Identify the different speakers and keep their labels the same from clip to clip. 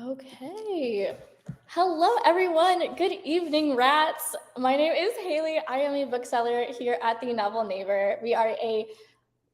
Speaker 1: Okay. Hello, everyone. Good evening, rats. My name is Haley. I am a bookseller here at the Novel Neighbor. We are a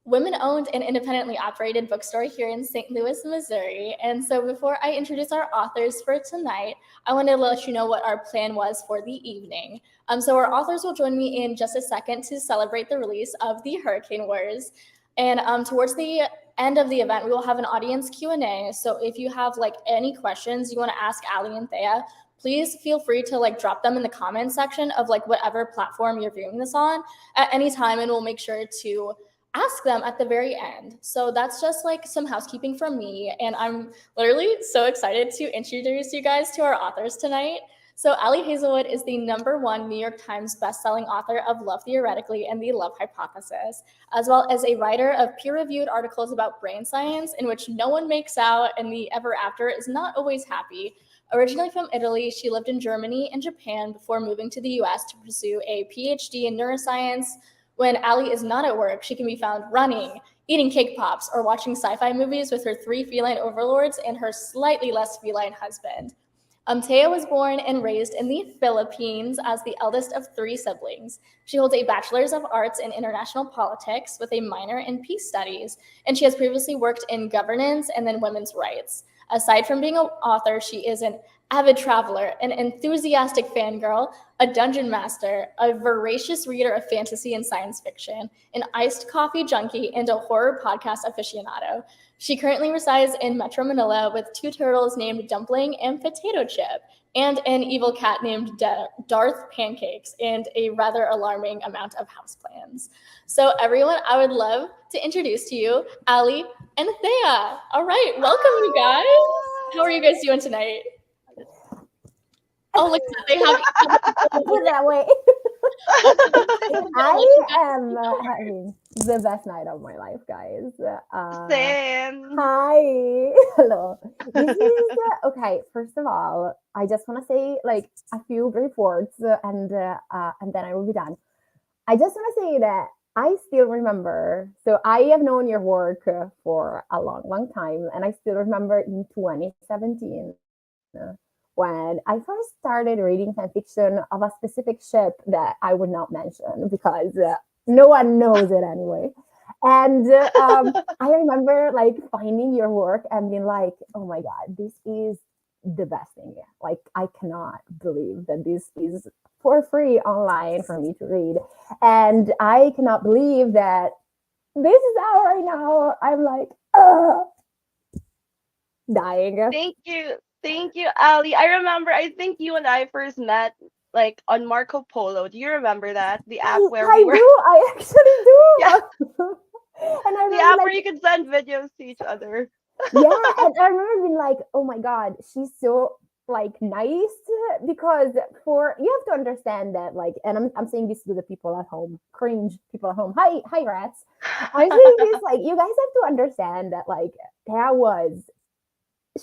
Speaker 1: women-owned and independently operated bookstore here in St. Louis, Missouri. And so before I introduce our authors for tonight, I want to let you know what our plan was for the evening. So our authors will join me in just a second to celebrate the release of the Hurricane Wars. And towards the end of the event, we will have an audience Q&A. So if you have like any questions you want to ask Ali and Thea, please feel free to like drop them in the comments section of like whatever platform you're viewing this on at any time, and we'll make sure to ask them at the very end. So that's just like some housekeeping from me. And I'm literally so excited to introduce you guys to our authors tonight. So Ali Hazelwood is the #1 New York Times bestselling author of Love Theoretically and The Love Hypothesis, as well as a writer of peer-reviewed articles about brain science in which no one makes out and the ever after is not always happy. Originally from Italy, she lived in Germany and Japan before moving to the US to pursue a PhD in neuroscience. When Ali is not at work, she can be found running, eating cake pops, or watching sci-fi movies with her 3 feline overlords and her slightly less feline husband. Thea was born and raised in the Philippines as the eldest of 3 siblings. She holds a Bachelor's of Arts in International Politics with a minor in Peace Studies, and she has previously worked in governance and then women's rights. Aside from being an author, she is an avid traveler, an enthusiastic fangirl, a dungeon master, a voracious reader of fantasy and science fiction, an iced coffee junkie, and a horror podcast aficionado. She currently resides in Metro Manila with 2 turtles named Dumpling and Potato Chip, and an evil cat named Darth Pancakes, and a rather alarming amount of houseplants. So everyone, I would love to introduce to you Ali and Thea. All right, welcome you guys. How are you guys doing tonight? Oh, look, they have
Speaker 2: put that way. I am having the best night of my life, guys.
Speaker 3: Same.
Speaker 2: Hi. Hello. This is okay. First of all, I just want to say like a few brief words, and then I will be done. I just want to say that I still remember. So I have known your work for a long, long time, and I still remember in 2017. When I first started reading fan fiction of a specific ship that I would not mention because no one knows it anyway. And I remember like finding your work and being like, oh my God, this is the best thing. Like, I cannot believe that this is for free online for me to read. And I cannot believe that this is out right now. I'm like, dying.
Speaker 3: Thank you, Ali. I remember, I think you and I first met like on Marco Polo. Do you remember that? The app where we were.
Speaker 2: I actually do.
Speaker 3: Yeah.
Speaker 2: And I
Speaker 3: The
Speaker 2: remember
Speaker 3: app
Speaker 2: like,
Speaker 3: where you can send videos to each other.
Speaker 2: yeah, and I remember being like, oh my God, she's so like nice, because for you have to understand that like, and I'm saying this to the people at home, cringe people at home. Hi rats. I'm saying this like, you guys have to understand that like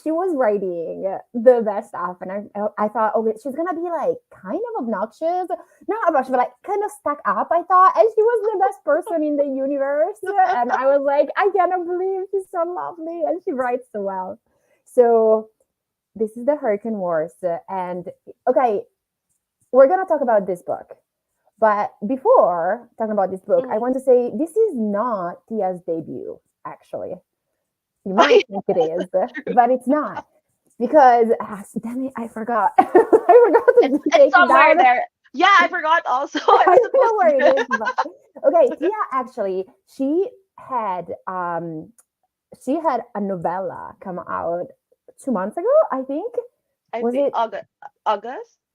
Speaker 2: she was writing the best stuff, and I thought, okay, she's gonna be like kind of obnoxious, not obnoxious, but like kind of stuck up. I thought, and she was the best person in the universe, and I was like, I cannot believe she's so lovely and she writes so well. So this is the Hurricane Wars, and okay, we're gonna talk about this book. But before talking about this book, I want to say this is not Tia's debut, actually. You might think it is, but it's not, because damn it, I forgot. I forgot to take
Speaker 3: It's somewhere
Speaker 2: it down.
Speaker 3: there. Yeah, I forgot also.
Speaker 2: I don't know where it is. But, okay, Tia actually she had a novella come out 2 months ago, I think.
Speaker 3: Was it August?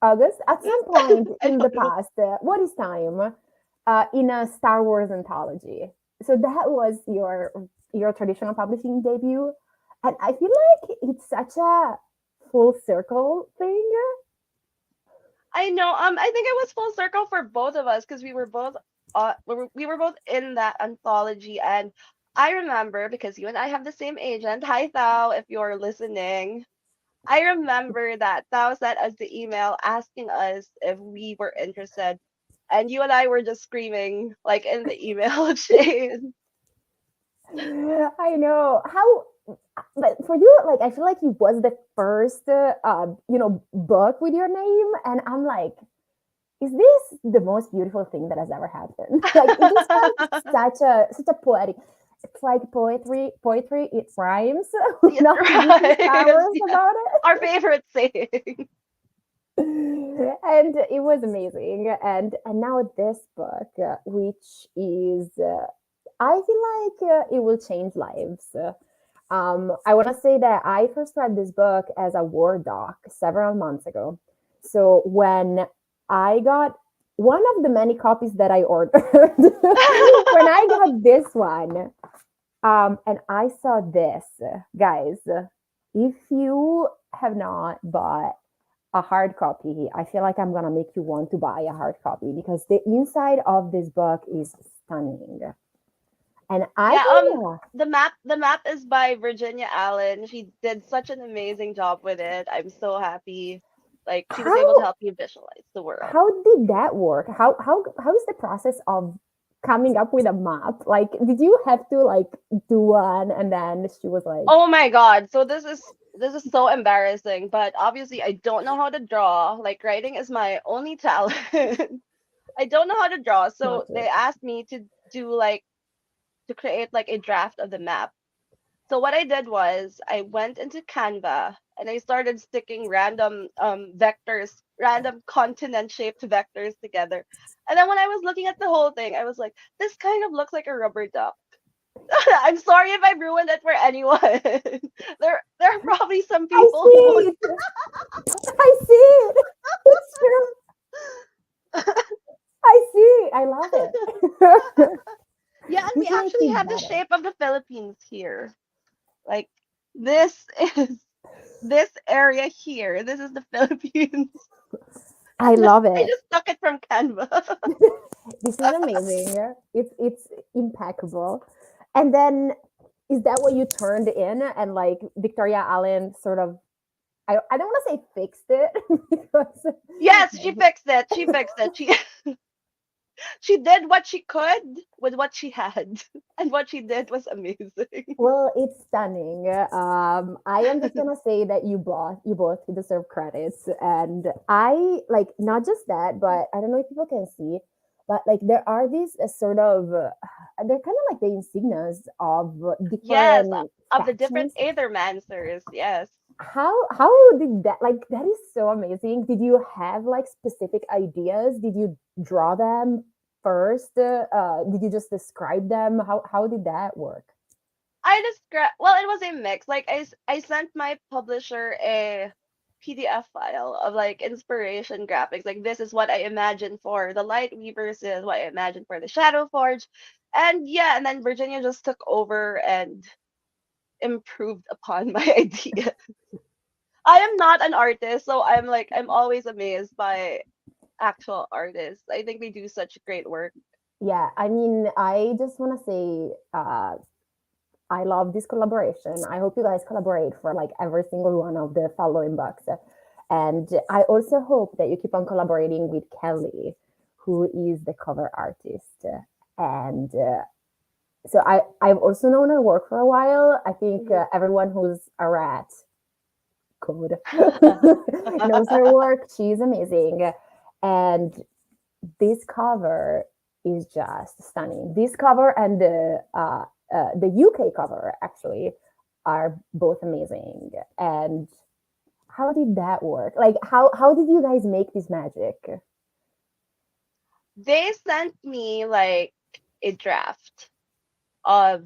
Speaker 2: August at some point in the past. What is time? In a Star Wars anthology. So that was your traditional publishing debut, and I feel like it's such a full circle thing.
Speaker 3: I know. I think it was full circle for both of us because we were both in that anthology, and I remember because you and I have the same agent. Hi, Thao, if you're listening. I remember that Thao sent us the email asking us if we were interested, and you and I were just screaming like in the email chain.
Speaker 2: I know how, but for you, like I feel like it was the first, book with your name, and I'm like, is this the most beautiful thing that has ever happened? Like it just has such a poetic. It's like poetry. Poetry. It rhymes.
Speaker 3: It
Speaker 2: Not to be too
Speaker 3: rhymes.
Speaker 2: sour
Speaker 3: Yeah.
Speaker 2: about
Speaker 3: Our favorite saying.
Speaker 2: it. And it was amazing. And now this book, which is, I feel like it will change lives. I want to say that I first read this book as a Word doc several months ago. So when I got one of the many copies that I ordered, when I got this one, and I saw this, guys, if you have not bought a hard copy, I feel like I'm gonna make you want to buy a hard copy because the inside of this book is stunning. And I
Speaker 3: Yeah,
Speaker 2: can,
Speaker 3: the map is by Virginia Allen. She did such an amazing job with it. I'm so happy. Like she was able to
Speaker 2: how
Speaker 3: help me visualize the world.
Speaker 2: how did that work? How is the process of coming up with a map? Like, did you have to like do one and then she was like,
Speaker 3: Oh my God. So this is so embarrassing, but obviously I don't know how to draw. Like writing is my only talent. I don't know how to draw. So
Speaker 2: not
Speaker 3: they
Speaker 2: to.
Speaker 3: asked me to do like to create like a draft of the map. So what I did was I went into Canva and I started sticking random vectors, random continent shaped vectors together. And then when I was looking at the whole thing, I was like, this kind of looks like a rubber duck. I'm sorry if I ruined it for anyone. There are probably some
Speaker 2: I
Speaker 3: people who
Speaker 2: see it. I see it. It's true. I see it. I love it.
Speaker 3: yeah, and we
Speaker 2: This makes
Speaker 3: actually
Speaker 2: it
Speaker 3: have the
Speaker 2: better.
Speaker 3: shape of the Philippines here. Like this is this area here. This is the Philippines.
Speaker 2: I love
Speaker 3: I
Speaker 2: it.
Speaker 3: just stuck it from Canva.
Speaker 2: This is amazing. It's impeccable. And then is that what you turned in and like Victoria Allen sort of I don't want to say fixed it because
Speaker 3: Yes, she fixed it. She fixed it. She did what she could with what she had, and what she did was amazing.
Speaker 2: well, it's stunning. I am just gonna say that you both deserve credits, and I like not just that, but I don't know if people can see, but like there are these sort of they're kind of like the insignias of
Speaker 3: Yes,
Speaker 2: different
Speaker 3: of the different
Speaker 2: factions.
Speaker 3: Aethermancers. Yes.
Speaker 2: How did that, like that is so amazing. Did you have like specific ideas? Did you draw them first? Did you just describe them? How did that work?
Speaker 3: I describe well, it was a mix. Like I sent my publisher a PDF file of like inspiration graphics. Like this is what I imagined for the Light Weavers, this is what I imagined for the Shadow Forge. And yeah, and then Virginia just took over and improved upon my idea. I am not an artist, so I'm always amazed by actual artists. I think they do such great work.
Speaker 2: Yeah, I mean, I just want to say I love this collaboration. I hope you guys collaborate for like every single one of the following books. And I also hope that you keep on collaborating with Kelly, who is the cover artist. And so I've also known her work for a while. I think
Speaker 3: Mhm.
Speaker 2: everyone who's a rat code knows her work. She's amazing. And this cover is just stunning. This cover and the UK cover actually are both amazing. And how did that work? Like how did you guys make this magic?
Speaker 3: They sent me like a draft of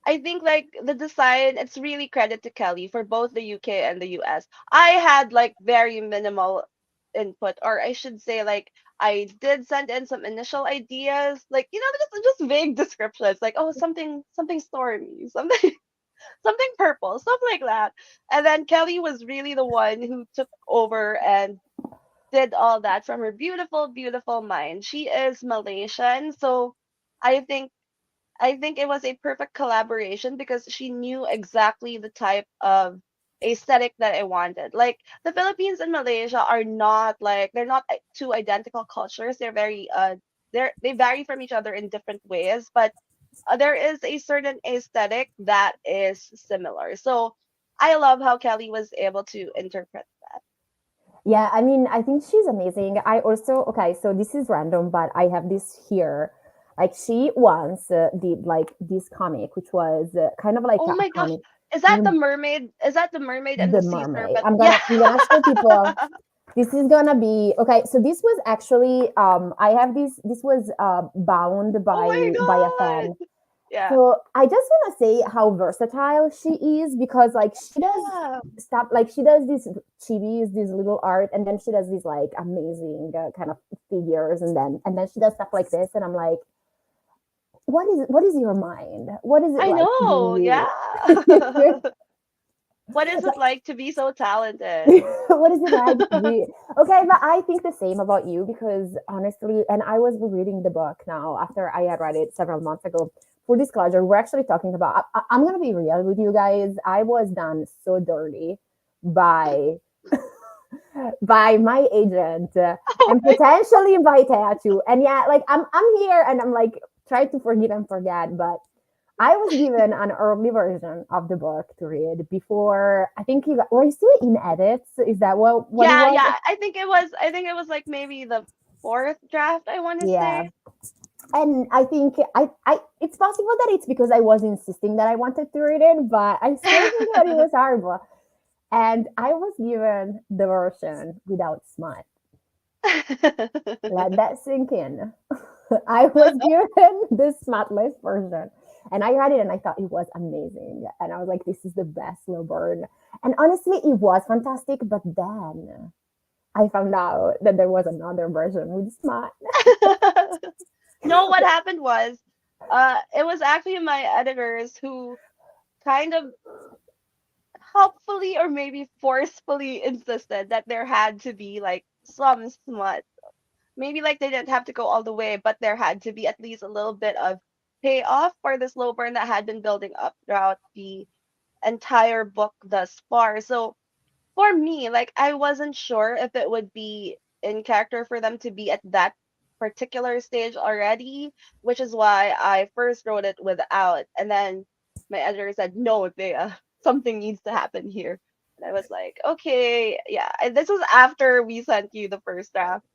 Speaker 3: I think like the design, it's really credit to Kelly for both the UK and the US. I had like very minimal input, or I should say like I did send in some initial ideas, like just vague descriptions, like oh something stormy, something something purple, stuff like that. And then Kelly was really the one who took over and did all that from her beautiful, beautiful mind. She is Malaysian, so I think I think it was a perfect collaboration because she knew exactly the type of aesthetic that I wanted. Like the Philippines and Malaysia are not like they're not two identical cultures. They're very they vary from each other in different ways, but there is a certain aesthetic that is similar. So I love how Kelly was able to interpret that.
Speaker 2: Yeah, I mean, I think she's amazing. I also, okay, so this is random, but I have this here. Like, she once did like this comic, which was kind of like
Speaker 3: Oh
Speaker 2: a
Speaker 3: my gosh.
Speaker 2: comic,
Speaker 3: Is that the
Speaker 2: mm,
Speaker 3: mermaid? Is that the mermaid and
Speaker 2: The
Speaker 3: the sea
Speaker 2: Mermaid.
Speaker 3: serpent? Yeah.
Speaker 2: I'm gonna show people. This is gonna be okay. So this was actually, I have this. This was bound
Speaker 3: Oh my
Speaker 2: by a fan.
Speaker 3: god. Yeah.
Speaker 2: So I just want to say how versatile she is, because like she does
Speaker 3: Yeah.
Speaker 2: stuff, like she does these chibis, this little art, and then she does these like amazing kind of figures, and then she does stuff like this, and I'm like, what is your mind? What is it
Speaker 3: I
Speaker 2: like to
Speaker 3: know. Yeah.
Speaker 2: be?
Speaker 3: What is it like to be so talented?
Speaker 2: What is it like to be okay? But I think the same about you, because honestly, and I was rereading the book now after I had read it several months ago. Full disclosure, we're actually talking about, I'm gonna be real with you guys. I was done so dirty by by my agent,
Speaker 3: Oh
Speaker 2: and
Speaker 3: my
Speaker 2: potentially by Thea too. And yeah, like I'm here and I'm like trying to forgive and forget, but I was given an early version of the book to read before. I think you got, were you still in edits? Is that what it
Speaker 3: yeah,
Speaker 2: was?
Speaker 3: yeah. I think it was like maybe the fourth draft, I want to
Speaker 2: Yeah.
Speaker 3: say.
Speaker 2: And I think I it's possible that it's because I was insisting that I wanted to read it, but I still think that it was horrible. And I was given the version without smut. Let that sink in. I was given the smutless version. And I read it and I thought it was amazing. And I was like, this is the best slow burn. And honestly, it was fantastic. But then I found out that there was another version with smut.
Speaker 3: No, what happened was, it was actually my editors who kind of helpfully or maybe forcefully insisted that there had to be like some smut. Maybe like they didn't have to go all the way, but there had to be at least a little bit of payoff for the slow burn that had been building up throughout the entire book thus far. So for me, like I wasn't sure if it would be in character for them to be at that particular stage already, which is why I first wrote it without. And then my editor said, "No, Thea, something needs to happen here." And I was like, "Okay, yeah." And this was after we sent you the first draft.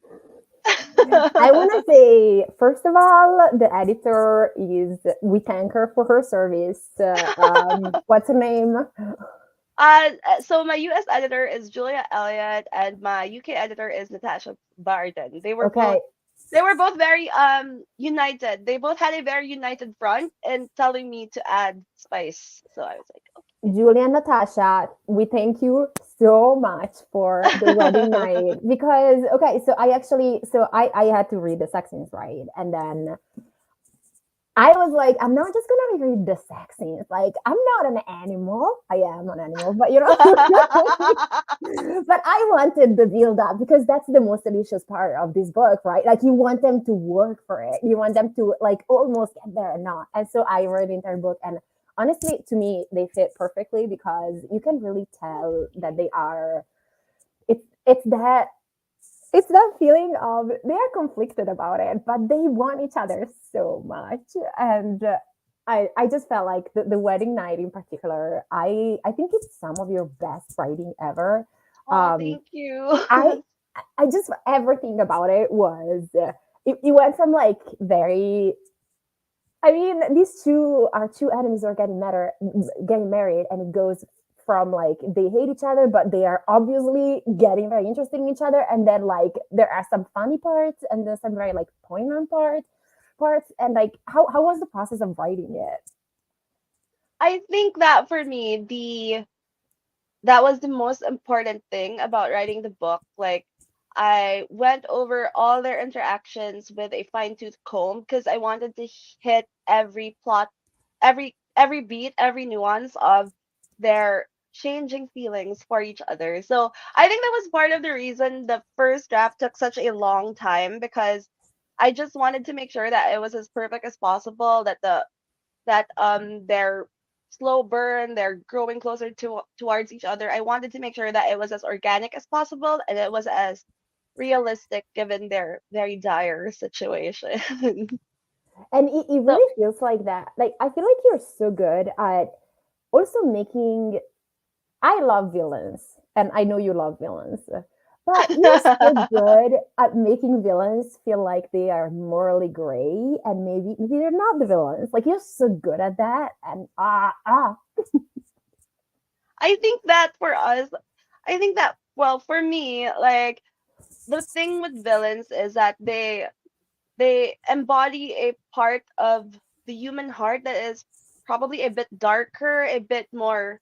Speaker 2: I want to say, first of all, the editor is, we thank her for her service. What's her name?
Speaker 3: So my US editor is Julia Elliott, and my UK editor is Natasha Barden. They were both
Speaker 2: Okay,
Speaker 3: they were both very united. They both had a very united front in telling me to add spice. So I was
Speaker 2: Julie and Natasha, we thank you so much for the wedding night, because okay, so I actually, I had to read the sex scenes, right? And then I was like, I'm not just gonna read the sex scenes. Like, I'm not an animal. I am an animal, but you know, but I wanted the build up, because that's the most delicious part of this book, right? Like, you want them to work for it. You want them to like almost get there and not. And so I read the entire book, and honestly, to me, they fit perfectly, because you can really tell that they are. It's that it's that feeling of they are conflicted about it, but they want each other so much. And I just felt like the wedding night in particular, I think it's some of your best writing ever.
Speaker 3: "Oh,
Speaker 2: Um,
Speaker 3: thank you."
Speaker 2: I I just, everything about it was, it went from like very, I mean, these two are two enemies who are getting married, and it goes from like they hate each other, but they are obviously getting very interested in each other, and then like there are some funny parts, and there's some very like poignant parts, and like how was the process of writing it?
Speaker 3: I think that for me, the that was the most important thing about writing the book. Like, I went over all their interactions with a fine-tooth comb because I wanted to hit every plot, every beat, every nuance of their changing feelings for each other. So I think that was part of the reason the first draft took such a long time, because I just wanted to make sure that it was as perfect as possible, that their slow burn, they're growing closer towards each other. I wanted to make sure that it was as organic as possible and it was as realistic given their very dire situation.
Speaker 2: And it
Speaker 3: So
Speaker 2: really feels like that. Like I feel like you're so good at also making. I love villains, and I know you love villains, but you're so good at making villains feel like they are morally gray, and maybe they're not the villains. Like you're so good at that, and
Speaker 3: I think that for us, I think that, well, for me, like the thing with villains is that they embody a part of the human heart that is probably a bit darker, a bit more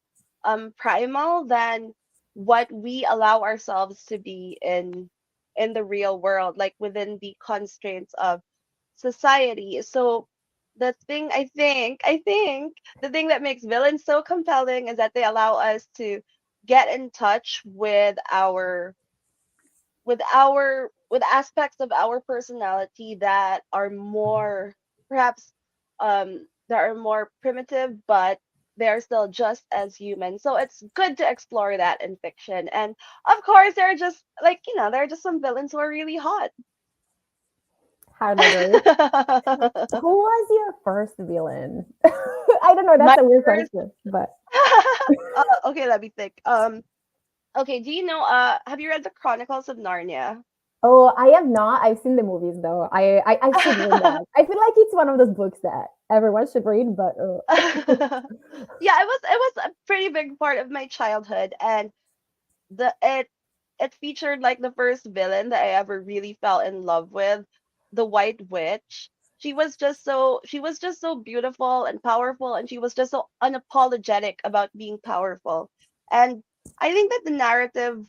Speaker 3: primal than what we allow ourselves to be in the real world, like within the constraints of society. So I think the thing that makes villains so compelling is that they allow us to get in touch with aspects of our personality that are more, perhaps, that are more primitive, but they're still just as human. So it's good to explore that in fiction. And of course, there are just, like, there are just some villains who are really hot.
Speaker 2: hard agree. Who was your first villain? I don't know. That's
Speaker 3: My
Speaker 2: a weird
Speaker 3: first
Speaker 2: question, but
Speaker 3: okay, let me think. Okay, do you know, have you read the Chronicles of Narnia?
Speaker 2: oh, I have not. I've seen the movies though. I should read that. I feel like it's one of those books that everyone should read, but
Speaker 3: Yeah, it was a pretty big part of my childhood, and the it featured like the first villain that I ever really fell in love with, the White Witch. She was just so beautiful and powerful, and she was just so unapologetic about being powerful. And I think that the narrative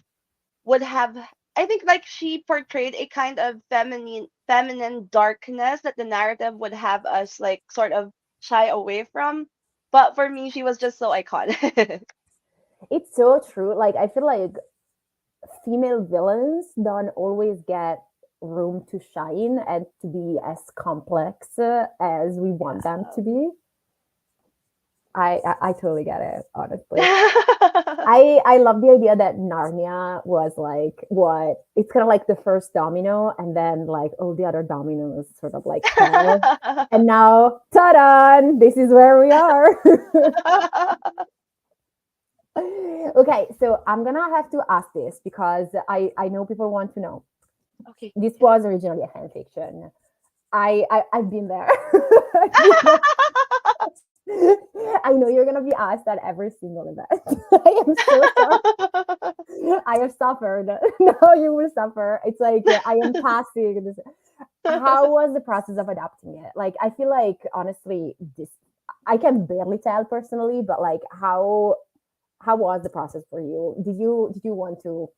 Speaker 3: would have I think like she portrayed a kind of feminine darkness that the narrative would have us like sort of shy away from. But for me, she was just so iconic.
Speaker 2: it's so true. Like I feel like female villains don't always get room to shine and to be as complex as we want them to be. I totally get it, honestly. I love the idea that Narnia was like what it's kind of like the first domino, and then like all the other dominoes sort of like fell, and now ta-da! This is where we are. Okay, so I'm gonna have to ask this because I know people want to know.
Speaker 3: Okay.
Speaker 2: This was originally a fan fiction. I've been there. I know you're gonna be asked at every single event. I am so sorry. I have suffered. Now you will suffer. It's like I am passing this. How was the process of adapting it? Like I feel like honestly, this I can barely tell personally, but like how was the process for you? Did you want to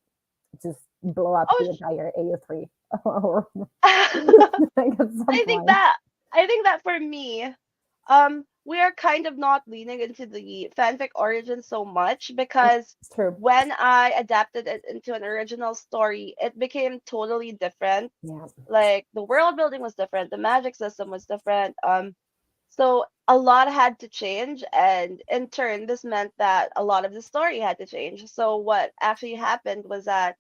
Speaker 2: just blow up
Speaker 3: Oh,
Speaker 2: the entire AO3 or like at some
Speaker 3: I think
Speaker 2: point?
Speaker 3: that for me, we are kind of not leaning into the fanfic origin so much because
Speaker 2: True.
Speaker 3: when I adapted it into an original story, it became totally different.
Speaker 2: Yeah.
Speaker 3: Like the world building was different, the magic system was different. So a lot had to change, and in turn, this meant that a lot of the story had to change. So what actually happened was that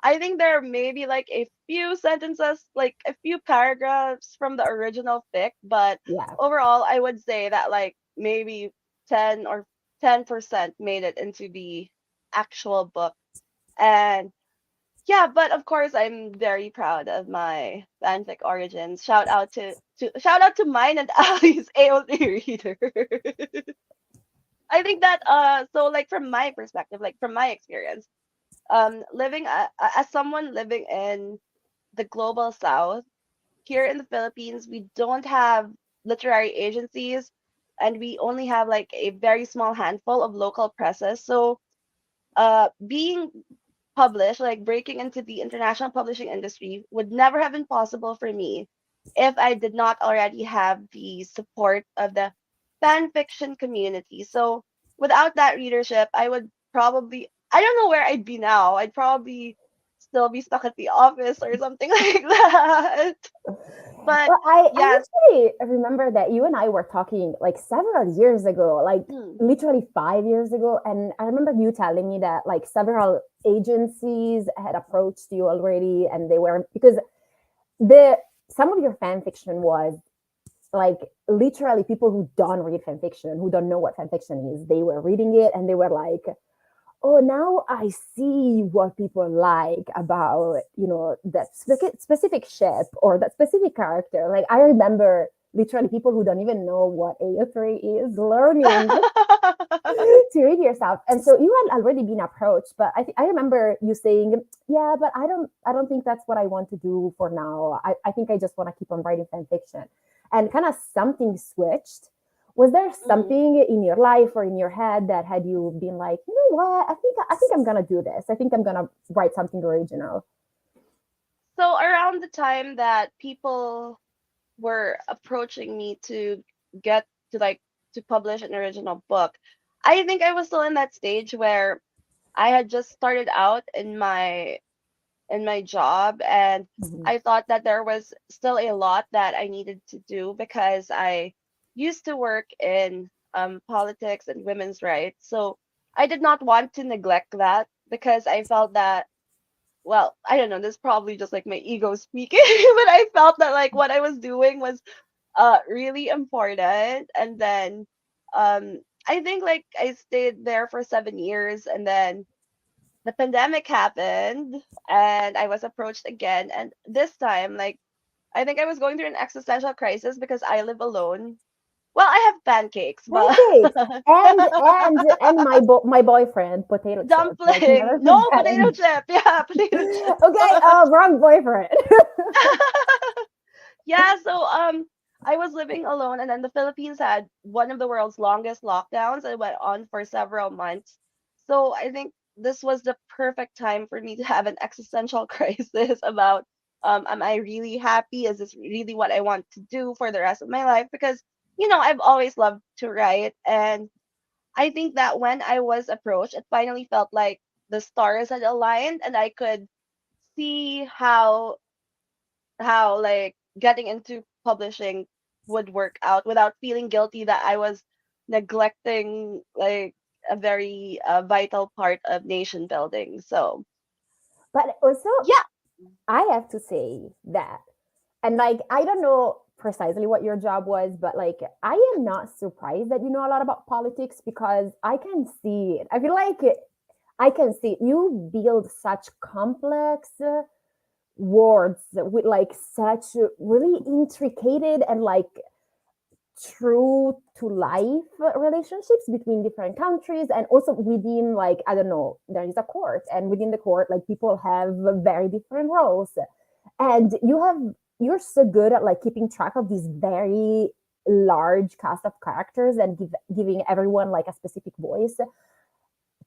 Speaker 3: I think there may be like a few sentences, like a few paragraphs from the original fic, but
Speaker 2: Yeah.
Speaker 3: overall, I would say that like maybe 10% made it into the actual book. And yeah, but of course I'm very proud of my fanfic origins. Shout out to mine and Ali's AOT reader. I think that so like from my perspective, like from my experience, living as someone living in the global south, here in the Philippines, we don't have literary agencies, and we only have like a very small handful of local presses. So being publish, like breaking into the international publishing industry, would never have been possible for me if I did not already have the support of the fan fiction community. So without that readership, I would probably, I don't know where I'd be now. I'd probably still be stuck at the office or something like that. But
Speaker 2: Well, I
Speaker 3: yes,
Speaker 2: actually remember that you and I were talking like several years ago, like
Speaker 3: mm,
Speaker 2: literally 5 years ago. And I remember you telling me that like several agencies had approached you already, and they were because the some of your fan fiction was like literally people who don't read fan fiction, who don't know what fan fiction is, they were reading it and they were like, oh, now I see what people like about, that specific ship or that specific character. Like I remember literally people who don't even know what AO3 is learning to read yourself. And so you had already been approached, but I remember you saying, yeah, but I don't think that's what I want to do for now. I think I just want to keep on writing fan fiction. And kind of something switched. Was there
Speaker 3: Mhm.
Speaker 2: something in your life or in your head that had you been like, you know what, I think I'm gonna do this. I think I'm gonna write something original.
Speaker 3: So around the time that people were approaching me to get to like to publish an original book, I think I was still in that stage where I had just started out in my job, and
Speaker 2: Mhm.
Speaker 3: I thought that there was still a lot that I needed to do because I used to work in politics and women's rights. So I did not want to neglect that because I felt that, well, I don't know, this is probably just like my ego speaking, but I felt that like what I was doing was really important. And then I think like I stayed there for 7 years, and then the pandemic happened and I was approached again. And this time, like, I think I was going through an existential crisis because I live alone. Well, I have pancakes, but
Speaker 2: Pancakes and my boyfriend potato chip. Like
Speaker 3: dumpling.
Speaker 2: never put
Speaker 3: No,
Speaker 2: that
Speaker 3: potato
Speaker 2: in.
Speaker 3: chip. Yeah, potato chip.
Speaker 2: Okay, wrong boyfriend.
Speaker 3: Yeah, so I was living alone, and then the Philippines had one of the world's longest lockdowns and it went on for several months. So I think this was the perfect time for me to have an existential crisis about, am I really happy? Is this really what I want to do for the rest of my life? Because I've always loved to write, and I think that when I was approached, it finally felt like the stars had aligned and I could see how like getting into publishing would work out without feeling guilty that I was neglecting like a very vital part of nation building. So
Speaker 2: But also,
Speaker 3: yeah.
Speaker 2: I have to say that, and like, I don't know precisely what your job was, but like, I am not surprised that you know a lot about politics because I can see it. I feel like I can see it. You build such complex words with like such really intricate and like true to life relationships between different countries, and also within, like, I don't know, there is a court, and within the court like people have very different roles, and you're so good at like keeping track of these very large cast of characters and giving everyone like a specific voice.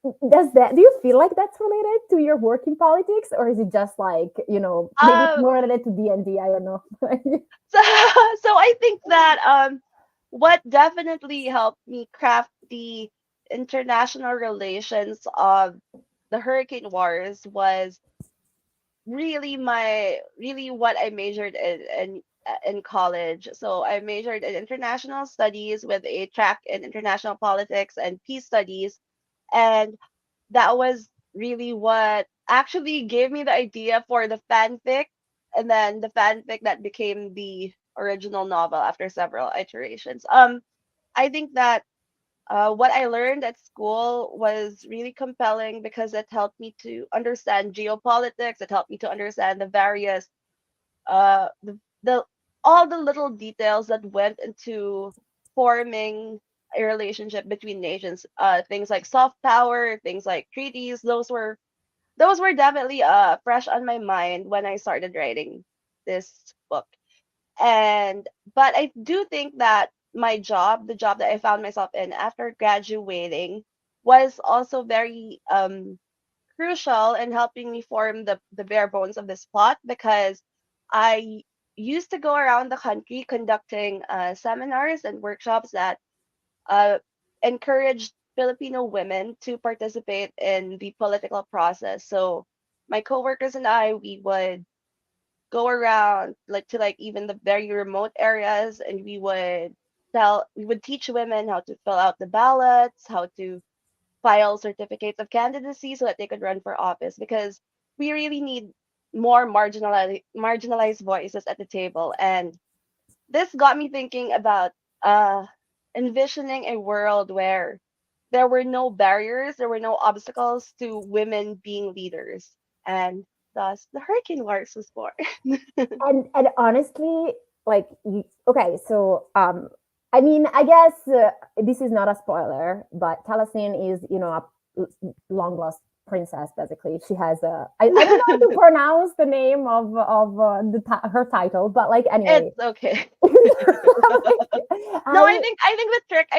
Speaker 2: Do you feel like that's related to your work in politics, or is it just like, maybe it's
Speaker 3: um
Speaker 2: more related to D&D? I don't know.
Speaker 3: so, so I think that what definitely helped me craft the international relations of the hurricane wars was really what I majored in college. So I majored in international studies with a track in international politics and peace studies, and that was really what actually gave me the idea for the fanfic, and then the fanfic that became the original novel after several iterations. I think that what I learned at school was really compelling because it helped me to understand geopolitics. It helped me to understand the various, the all the little details that went into forming a relationship between nations. Things like soft power, things like treaties. Those were definitely fresh on my mind when I started writing this book. And but I do think that the job that I found myself in after graduating, was also very crucial in helping me form the bare bones of this plot, because I used to go around the country conducting seminars and workshops that uh, encouraged Filipino women to participate in the political process. So my coworkers and I, we would go around like to like even the very remote areas, and we would teach women how to fill out the ballots, how to file certificates of candidacy so that they could run for office, because we really need more marginalized voices at the table. And this got me thinking about envisioning a world where there were no barriers, there were no obstacles to women being leaders, and thus the Hurricane Wars was born.
Speaker 2: And honestly, like okay, so I mean, I guess this is not a spoiler, but Taliesin is, a long lost princess. Basically, she has a I don't know how to pronounce the name of her title, but like anyway.
Speaker 3: It's okay. No,
Speaker 2: I
Speaker 3: I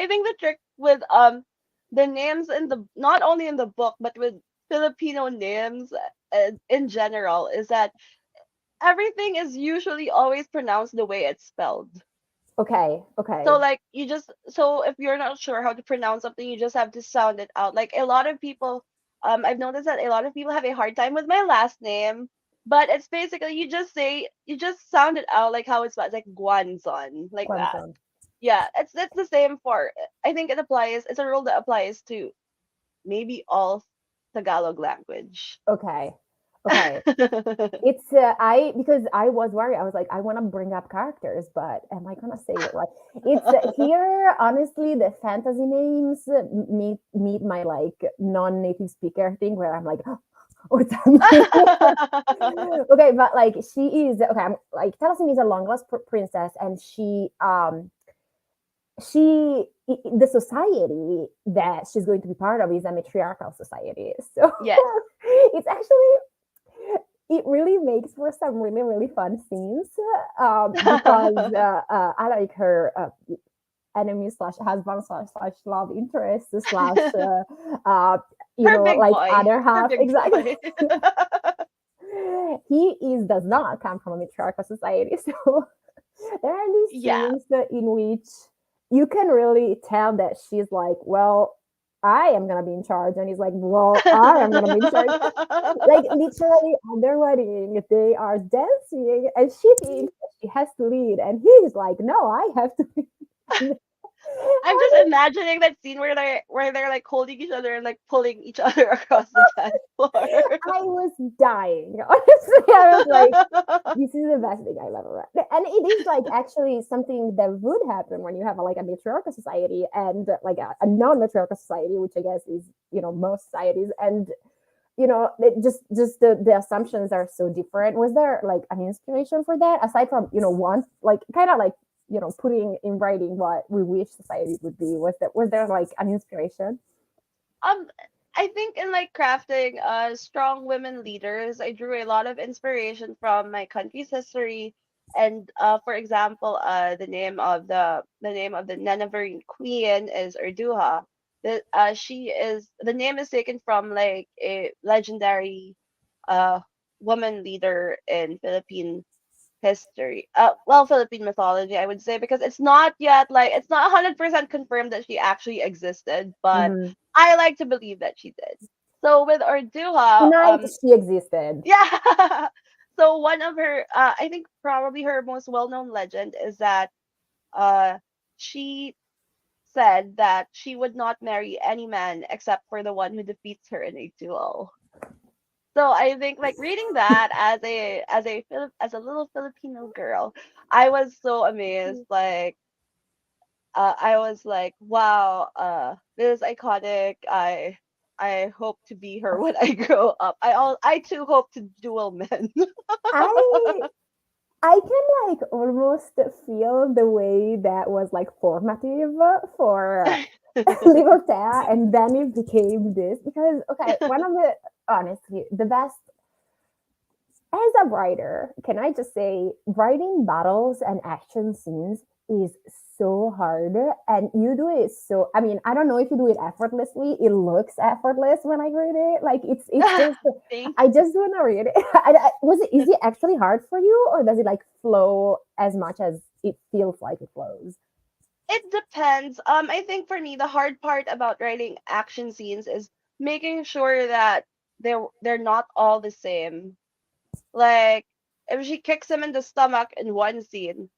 Speaker 3: think the trick with the names in the not only in the book but with Filipino names in general is that everything is usually always pronounced the way it's spelled.
Speaker 2: okay, okay,
Speaker 3: So like you just so if you're not sure how to pronounce something, you just have to sound it out. Like a lot of people, I've noticed that a lot of people have a hard time with my last name, but it's basically you just sound it out like how it's spelled, like Guanzon, like that.
Speaker 2: Guanzon.
Speaker 3: Yeah, it's the same for. I think it applies. It's a rule that applies to maybe all Tagalog language.
Speaker 2: Okay, okay. It's I because I was worried. I was like, I want to bring up characters, but am I gonna say it right? It's here. Honestly, the fantasy names meet my like non-native speaker thing, where I'm like, what's happening? Okay, but like she is okay. I'm like Taliesin is a long lost princess, and the society that she's going to be part of is a matriarchal society. So
Speaker 3: Yes.
Speaker 2: it's actually it really makes for some really really fun scenes because I like her enemy slash husband slash love interest slash
Speaker 3: Her big
Speaker 2: like
Speaker 3: boy.
Speaker 2: other
Speaker 3: Her
Speaker 2: half
Speaker 3: big
Speaker 2: exactly.
Speaker 3: boy.
Speaker 2: He is does not come from a matriarchal society, so there are these
Speaker 3: Yeah.
Speaker 2: scenes in which you can really tell that she's like, well, I am gonna be in charge, and he's like, well, I am gonna be in charge. Like literally at their wedding, they are dancing, and she thinks that she has to lead, and he's like, no, I have to. Lead.
Speaker 3: I'm just imagining that scene where they're like holding each other and like pulling each other across the dance floor.
Speaker 2: I was dying. Honestly, I was like, this is the best thing I've ever read. And it is like actually something that would happen when you have like a matriarchal society and like a non-matriarchal society, which I guess is, most societies. And, just the assumptions are so different. Was there like an inspiration for that? Aside from, one, like kind of like, putting in writing what we wish society would be. Was there like an inspiration?
Speaker 3: um I think in like crafting strong women leaders, I drew a lot of inspiration from my country's history. And for example, the name of the Neneverine queen is Urduha. The name is taken from like a legendary uh woman leader in Philippine history. Well, Philippine mythology, I would say, because it's not 100% confirmed that she actually existed, but
Speaker 2: Mhm.
Speaker 3: I like to believe that she did. So with Orduha,
Speaker 2: Tonight she existed.
Speaker 3: yeah. So one of her, I think probably her most well-known legend is that uh, she said that she would not marry any man except for the one who defeats her in a duel. So I think like reading that as a little Filipino girl, I was so amazed. Like I was like, wow, this is iconic. I hope to be her when I grow up. I too hope to duel men.
Speaker 2: I I can like almost feel the way that was like formative for little Thea, and then it became this because okay, one of the honestly the best as a writer, can I just say writing battles and action scenes is so hard and you do it so I mean, I don't know if you do it effortlessly. It looks effortless when I read it. Like it's just
Speaker 3: Thank
Speaker 2: I just want to read it. Is it actually hard for you or does it like flow as much as it feels like it flows?
Speaker 3: It depends. I think for me, the hard part about writing action scenes is making sure that they're not all the same. Like, if she kicks him in the stomach in one scene,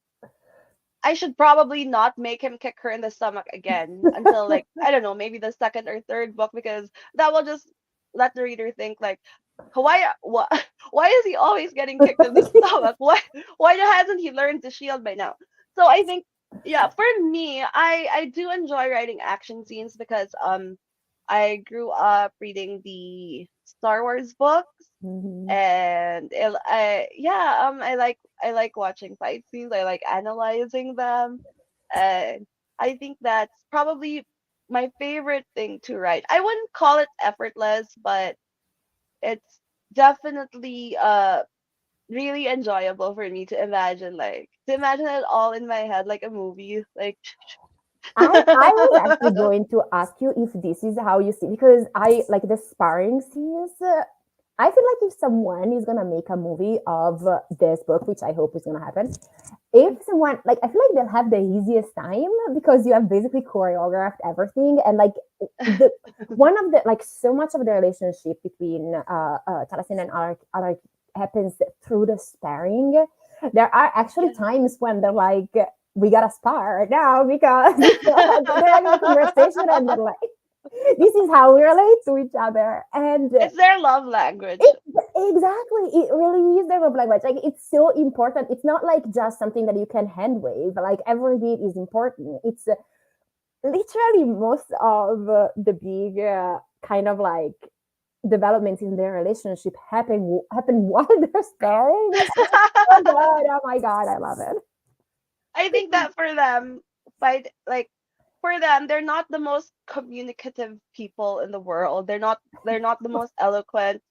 Speaker 3: I should probably not make him kick her in the stomach again until like I don't know, maybe the second or third book because that will just let the reader think like why why is he always getting kicked in the stomach? Why hasn't he learned to shield by now? So I think, yeah, for me, I do enjoy writing action scenes because I grew up reading the Star Wars books,
Speaker 2: Mhm.
Speaker 3: and yeah, I like watching fight scenes. I like analyzing them, and I think that's probably my favorite thing to write. I wouldn't call it effortless, but it's definitely really enjoyable for me to imagine it all in my head like a movie. Like
Speaker 2: I was actually going to ask you if this is how you see, because I like the sparring scenes. I feel like if someone is gonna make a movie of this book, which I hope is gonna happen, if someone like I feel like they'll have the easiest time because you have basically choreographed everything, and like the one of the like so much of the relationship between Talasin and Alaric happens through the sparring. There are actually
Speaker 3: yeah.
Speaker 2: times when they're like, we gotta spar now because they're having a conversation and they're like, this is how we relate to each other. And
Speaker 3: It's their love language.
Speaker 2: it, exactly, it really is the love language. Like it's so important. It's not like just something that you can hand wave. Like every beat is important. It's literally most of the big kind of like developments in their relationship happen while they're staring. It's so good. Oh my god, I love it.
Speaker 3: I think that for them, for them, they're not the most communicative people in the world. They're not the most eloquent.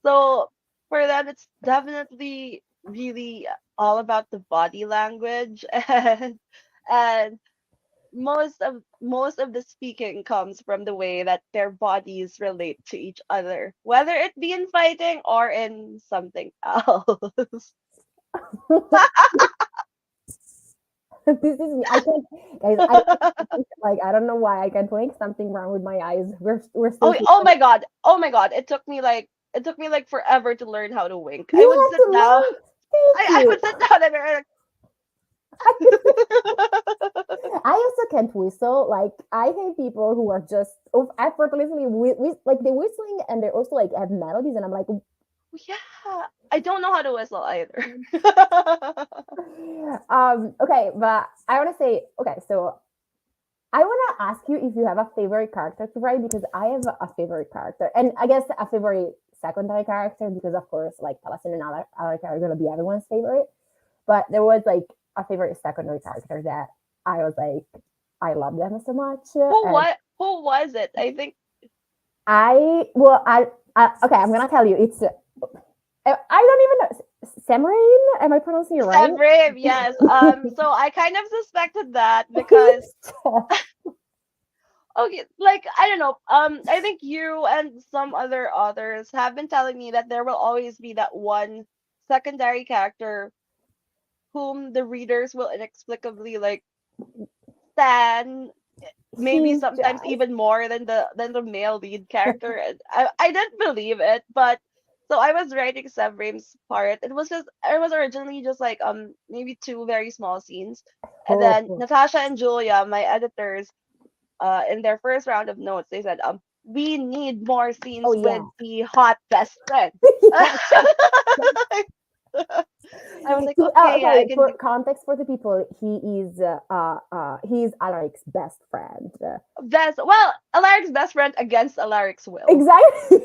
Speaker 3: So for them, it's definitely really all about the body language, and most of the speaking comes from the way that their bodies relate to each other, whether it be in fighting or in something else.
Speaker 2: This is me. I can't, guys. Like I don't know why I can't blink. Something wrong with my eyes. We're still
Speaker 3: Oh,
Speaker 2: here.
Speaker 3: oh my god. Oh my god. It took me like forever to learn how to wink. I
Speaker 2: You
Speaker 3: would
Speaker 2: have
Speaker 3: sit
Speaker 2: to
Speaker 3: down.
Speaker 2: learn. Thank
Speaker 3: I
Speaker 2: you.
Speaker 3: would sit down and be like,
Speaker 2: I also can't whistle. Like I hate people who are just effortlessly like they're whistling and they also like have melodies, and I'm like,
Speaker 3: yeah. I don't know how to whistle either.
Speaker 2: okay, but I want to say, okay, so I want to ask you if you have a favorite character to write because I have a favorite character, and I guess a favorite secondary character because of course, like Talasin and Alec are gonna be everyone's favorite. But there was like a favorite secondary character that I was like, I love them so much, and
Speaker 3: Who was it? I think
Speaker 2: I well, okay, I'm gonna tell you, it's I don't even know Samrain. Am I pronouncing it right?
Speaker 3: Sam Brave, yes. So I kind of suspected that because okay, like I don't know. I think you and some other authors have been telling me that there will always be that one secondary character whom the readers will inexplicably like stan, maybe
Speaker 2: He's
Speaker 3: sometimes
Speaker 2: just
Speaker 3: even more than the male lead character. And I didn't believe it, but so I was writing Sevrim's part. It was originally just like maybe two very small scenes. And then
Speaker 2: oh,
Speaker 3: Natasha and Julia, my editors, in their first round of notes, they said, we need more
Speaker 2: oh
Speaker 3: scenes with
Speaker 2: yeah.
Speaker 3: the hot best friend.
Speaker 2: Yes.
Speaker 3: I was like,
Speaker 2: Oh,
Speaker 3: okay, yeah, I
Speaker 2: okay.
Speaker 3: can
Speaker 2: For
Speaker 3: do
Speaker 2: context for the people, he is Alaric's best friend.
Speaker 3: best. Well, Alaric's best friend against Alaric's will.
Speaker 2: Exactly.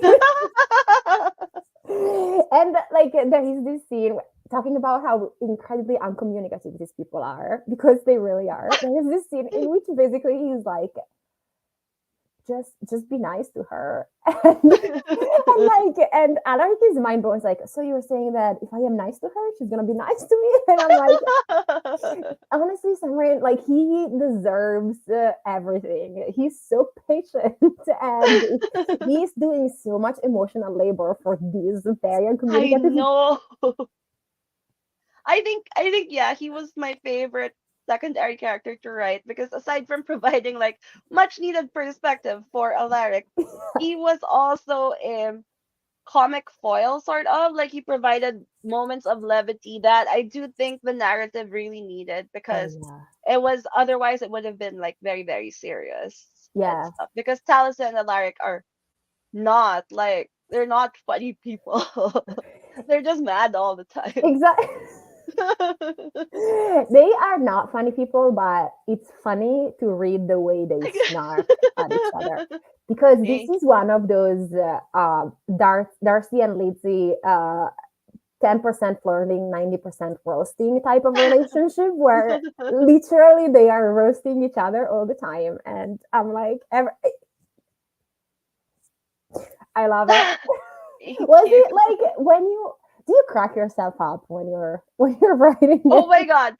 Speaker 2: And like there is this scene talking about how incredibly uncommunicative these people are because they really are. There is this scene in which basically he's like, just be nice to her. And Alaric is mind blown. It's like, so you're saying that if I am nice to her, she's gonna be nice to me? And I'm like, honestly, Samran, like he deserves everything. He's so patient and he's doing so much emotional labor for these very
Speaker 3: I
Speaker 2: uncommunicative.
Speaker 3: know. I think yeah, he was my favorite secondary character to write because aside from providing like much needed perspective for Alaric, he was also a comic foil sort of like he provided moments of levity that I do think the narrative really needed
Speaker 2: Oh
Speaker 3: because
Speaker 2: yeah,
Speaker 3: it was otherwise it would have been like very very serious and
Speaker 2: yeah,
Speaker 3: stuff because Taliesin and Alaric are not like they're not funny people. They're just mad all the time.
Speaker 2: exactly. They are not funny people, but it's funny to read the way they snark at each other. Because this
Speaker 3: Hey.
Speaker 2: is one of those Darcy and Lizzie 10% flirting, 90% roasting type of relationship where literally they are roasting each other all the time. And I'm like, I love it.
Speaker 3: Thank
Speaker 2: Was
Speaker 3: you.
Speaker 2: it like when you do you crack yourself up when you're writing
Speaker 3: Oh my
Speaker 2: it?
Speaker 3: god.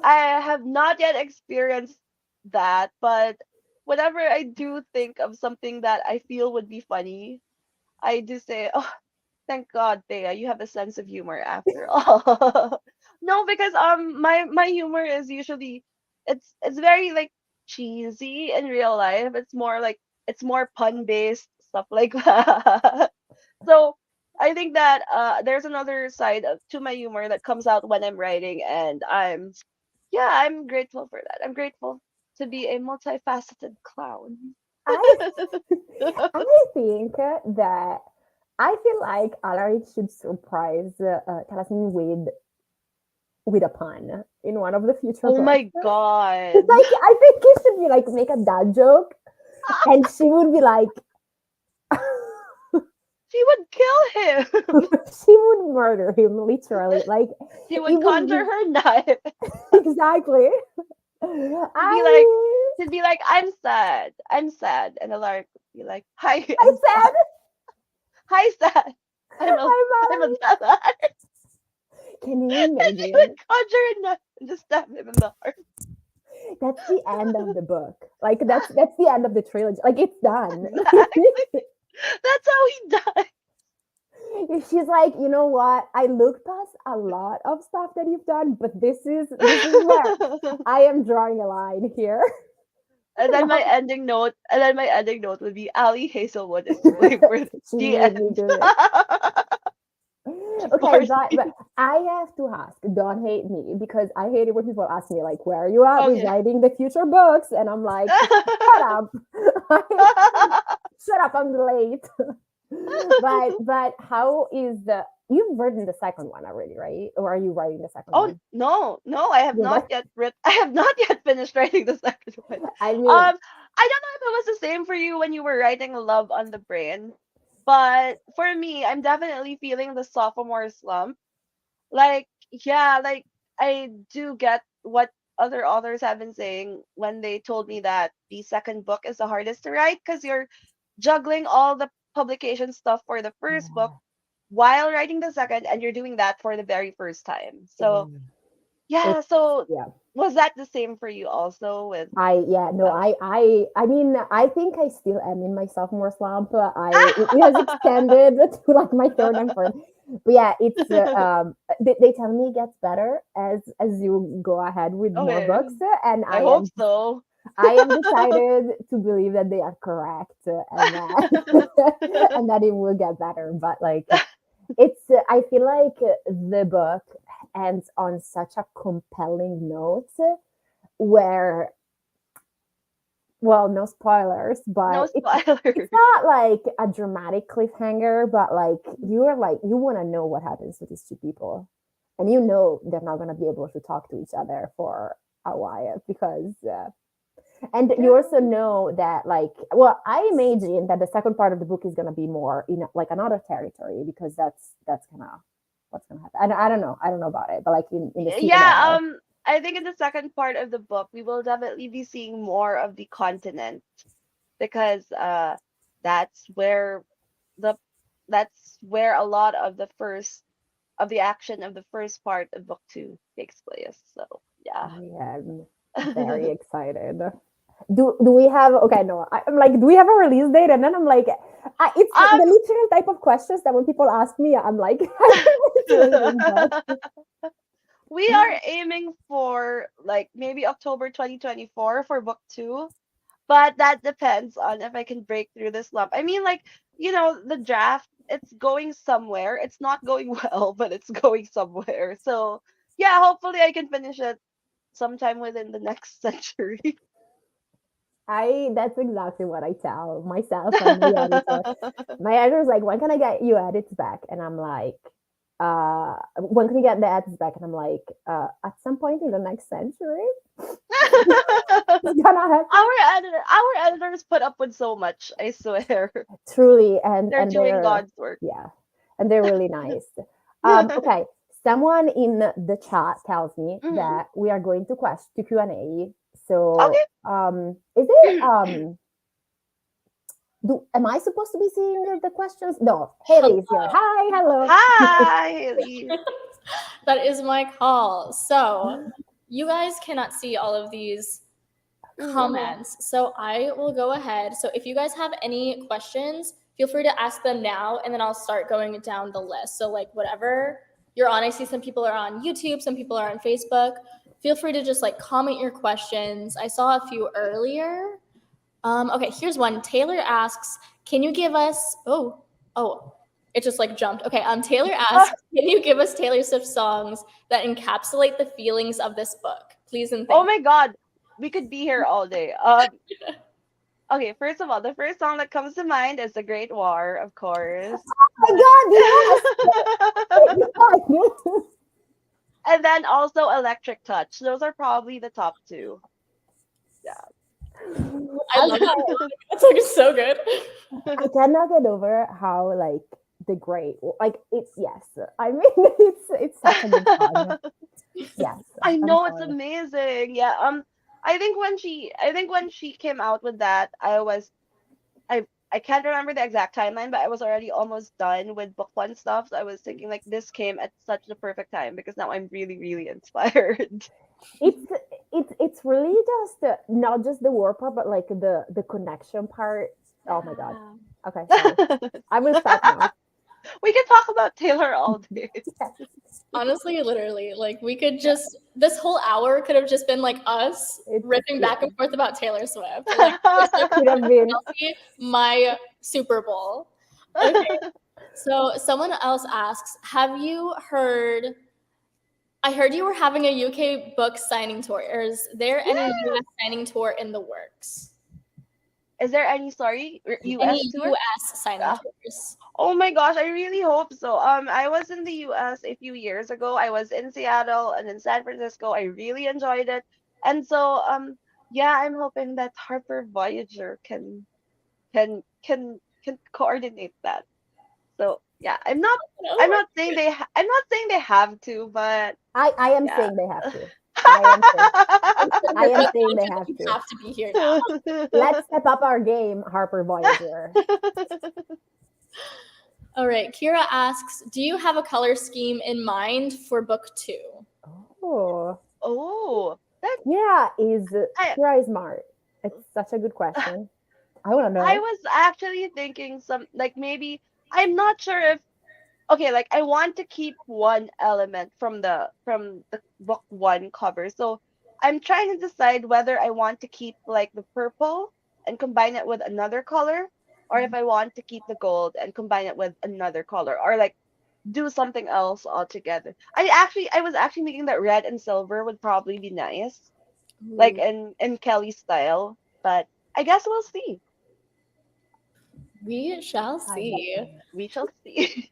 Speaker 3: I have not yet experienced that, but whenever I do think of something that I feel would be funny, I do say, "Oh, thank God, Thea, you have a sense of humor after all." No, because my humor is usually it's very like cheesy in real life. It's more like it's more pun based stuff like that. So I think that there's another side to my humor that comes out when I'm writing, and I'm grateful for that. I'm grateful to be a multifaceted clown.
Speaker 2: I I think that I feel like Alaric should surprise Talasmin with a pun in one of the future
Speaker 3: Oh
Speaker 2: books.
Speaker 3: my god.
Speaker 2: Like I think he should be like make a dad joke, and she would be like,
Speaker 3: She would kill him.
Speaker 2: she would murder him literally. Like
Speaker 3: She
Speaker 2: it
Speaker 3: would
Speaker 2: would
Speaker 3: conjure
Speaker 2: be
Speaker 3: her knife.
Speaker 2: exactly.
Speaker 3: She'd be like,
Speaker 2: I
Speaker 3: she'd be like, I'm sad. I'm sad. And Alaric would be like, Hi,
Speaker 2: I
Speaker 3: I'm sad.
Speaker 2: said
Speaker 3: Hi, sad. I'm a
Speaker 2: hi
Speaker 3: I'm a
Speaker 2: Valerie.
Speaker 3: sad.
Speaker 2: Can you
Speaker 3: And she would
Speaker 2: imagine?
Speaker 3: conjure a knife and just stab him in the heart.
Speaker 2: That's the end of the book. Like that's the end of the trilogy. Like it's done.
Speaker 3: Exactly. That's how he died.
Speaker 2: She's like, you know what? I looked past a lot of stuff that you've done, but this is where I am drawing a line here.
Speaker 3: And then my ending note would be Ali Hazelwood is to blame for
Speaker 2: She
Speaker 3: the
Speaker 2: made me
Speaker 3: end.
Speaker 2: do it.
Speaker 3: She
Speaker 2: Okay,
Speaker 3: forced me.
Speaker 2: but I have to ask. Don't hate me because I hate it when people ask me like, "Where are you at with
Speaker 3: Okay.
Speaker 2: writing the future books?" And I'm like, "Shut up, shut up, I'm late." But how is the? You've written the second one already, right? Or are you writing the second
Speaker 3: Oh
Speaker 2: one?
Speaker 3: no, no, I have
Speaker 2: You're
Speaker 3: not
Speaker 2: right.
Speaker 3: yet writ I have not yet finished writing the second one.
Speaker 2: I mean,
Speaker 3: I don't know if it was the same for you when you were writing Love on the Brain, but for me, I'm definitely feeling the sophomore slump. Like, yeah, like I do get what other authors have been saying when they told me that the second book is the hardest to write because you're juggling all the publication stuff for the first book while writing the second, and you're doing that for the very first time. So
Speaker 2: yeah,
Speaker 3: yeah,
Speaker 2: it's
Speaker 3: so
Speaker 2: yeah.
Speaker 3: was that the same for you also with
Speaker 2: I yeah no
Speaker 3: uh,
Speaker 2: I mean I think I still am in my sophomore slump. It has extended to like my third and fourth. But yeah, it's they tell me it gets better as you go ahead with more
Speaker 3: okay,
Speaker 2: books, and
Speaker 3: I hope so.
Speaker 2: I am decided to believe that they are correct, and that and that it will get better. But like it's I feel like the book ends on such a compelling note where well, no spoilers,
Speaker 3: No
Speaker 2: but it's
Speaker 3: spoilers.
Speaker 2: not like a dramatic cliffhanger, but like you want to know what happens to these two people, and you know they're not going to be able to talk to each other for a while because and you
Speaker 3: Yeah.
Speaker 2: also know that like well I imagine that the second part of the book is going to be more in like another territory because that's kind of what's going to happen. And I don't know about it, but like in the
Speaker 3: Yeah,
Speaker 2: Citadel.
Speaker 3: I think in the second part of the book we will definitely be seeing more of the continent because that's where the that's where a lot of the first of the action of the first part of book 2 takes place. So, yeah.
Speaker 2: I am very excited. Do we have okay? No, I'm like, do we have a release date? And then I'm like, it's the
Speaker 3: um
Speaker 2: literal type of questions that when people ask me, I'm like, I can't wait to read this book.
Speaker 3: we are aiming for like maybe October 2024 for book 2, but that depends on if I can break through this slump. I mean, like, the draft, it's going somewhere. It's not going well, but it's going somewhere. So, yeah, hopefully I can finish it sometime within the next century.
Speaker 2: I That's exactly what I tell myself and my editor. My editor's like, when can I get you edits back? And I'm like, when can we get the ads back? And I'm like, at some point in the next century, it's gonna happen.
Speaker 3: Our editors put up with so much, I swear.
Speaker 2: Truly,
Speaker 3: They're
Speaker 2: and
Speaker 3: doing
Speaker 2: they're
Speaker 3: God's work.
Speaker 2: yeah, and they're really nice. Okay, someone in the chat tells me
Speaker 3: Mhm.
Speaker 2: that we are going to Q&A. So,
Speaker 3: Okay.
Speaker 2: is it am I supposed to be seeing the questions? No, Haley is here. Hi, hello.
Speaker 3: Hi, Haley.
Speaker 1: That is my call. So you guys cannot see all of these comments. So I will go ahead. So if you guys have any questions, feel free to ask them now, and then I'll start going down the list. So like whatever you're on, I see some people are on YouTube, some people are on Facebook. Feel free to just like comment your questions. I saw a few earlier. Okay, here's one. Taylor asks, can you give us, it just like jumped. Okay, Taylor asks, can you give us Taylor Swift songs that encapsulate the feelings of this book? Please and thank
Speaker 3: Oh my God, we could be here all day. Okay, first of all, the first song that comes to mind is The Great War, of course.
Speaker 2: Oh my God, yes.
Speaker 3: And then also Electric Touch. Those are probably the top two. Yeah.
Speaker 1: I love that. That song is so good.
Speaker 2: I cannot get over how like the great like it's yes. I mean it's such a good song. Yes.
Speaker 3: I
Speaker 2: I'm
Speaker 3: know it's
Speaker 2: sorry.
Speaker 3: amazing. Yeah. I think when she came out with that, I can't remember the exact timeline, but I was already almost done with book one stuff. So I was thinking like this came at such the perfect time because now I'm really, really inspired.
Speaker 2: It's it's really just not just the war part, but like the connection part. Oh my God. Okay, sorry. I will stop now.
Speaker 3: We can talk about Taylor all day.
Speaker 2: Yes.
Speaker 1: Honestly, literally, like we could just this whole hour could have just been like us ripping back and forth about Taylor Swift. Like
Speaker 2: Could have been.
Speaker 1: my Super Bowl. Okay. So someone else asks, have you heard I heard you were having a UK book signing tour. Is there any US signing tour in the works?
Speaker 3: Is there any US
Speaker 1: Any
Speaker 3: tour?
Speaker 1: US signing tours?
Speaker 3: Oh my gosh, I really hope so. I was in the US a few years ago. I was in Seattle and in San Francisco. I really enjoyed it. And so yeah, I'm hoping that Harper Voyager can coordinate that. So yeah, I'm not saying they have to, but
Speaker 2: I am
Speaker 3: yeah.
Speaker 2: saying they have to. I am saying they have
Speaker 1: You
Speaker 2: to.
Speaker 1: have to be here now.
Speaker 2: Let's step up our game, Harper Voyager.
Speaker 1: All right. Kira asks, do you have a color scheme in mind for book 2?
Speaker 2: Oh.
Speaker 3: Oh, that
Speaker 2: Yeah, Kira is smart. It's such a good question. I want to know.
Speaker 3: I was actually thinking some like maybe I'm not sure if okay, like I want to keep one element from the book one cover. So I'm trying to decide whether I want to keep like the purple and combine it with another color, or if I want to keep the gold and combine it with another color, or like do something else altogether. I was actually thinking that red and silver would probably be nice, like in Kelly's style, but I guess we'll see.
Speaker 1: We shall see.
Speaker 3: We shall see.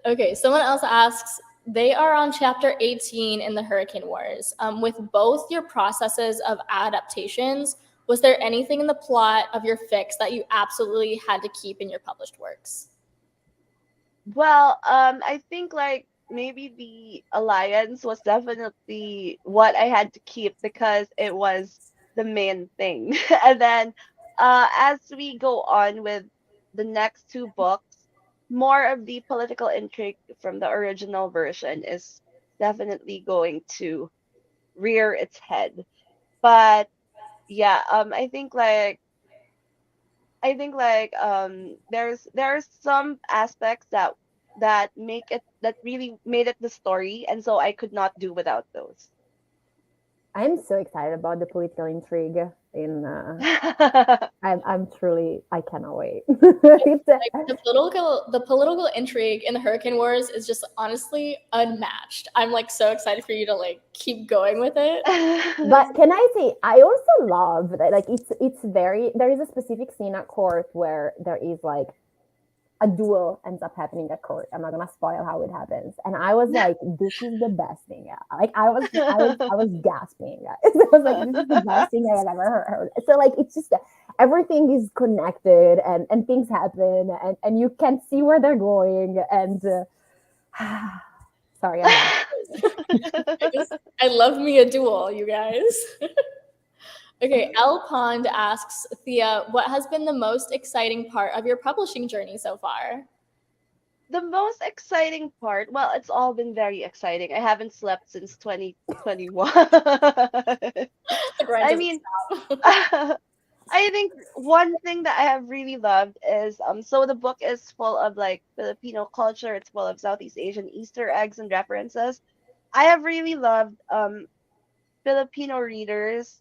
Speaker 1: Okay, someone else asks, they are on chapter 18 in the Hurricane Wars. With both your processes of adaptations, was there anything in the plot of your fix that you absolutely had to keep in your published works?
Speaker 3: Well, I think like maybe the alliance was definitely what I had to keep because it was the main thing. And then as we go on with the next two books, more of the political intrigue from the original version is definitely going to rear its head. But yeah, I think like there's some aspects that really made it the story, and so I could not do without those.
Speaker 2: I'm so excited about the political intrigue in I'm truly I cannot wait. It's
Speaker 1: Like the political intrigue in the Hurricane Wars is just honestly unmatched. I'm like so excited for you to like keep going with it.
Speaker 2: but can I say I also love that like it's very there is a specific scene at court where there is like a duel ends up happening at court. I'm not gonna spoil how it happens. And I was like, this is the best thing. Like I was gasping. I was like, this is the best thing I have ever heard. So like it's just everything is connected and things happen and you can see where they're going and sorry,
Speaker 1: I love me a duel, you guys. Okay, L Pond asks, Thea, what has been the most exciting part of your publishing journey so far?
Speaker 3: The most exciting part, well, it's all been very exciting. I haven't slept since 2021. I mean, I think one thing that I have really loved is so the book is full of like Filipino culture, it's full of Southeast Asian Easter eggs and references. I have really loved Filipino readers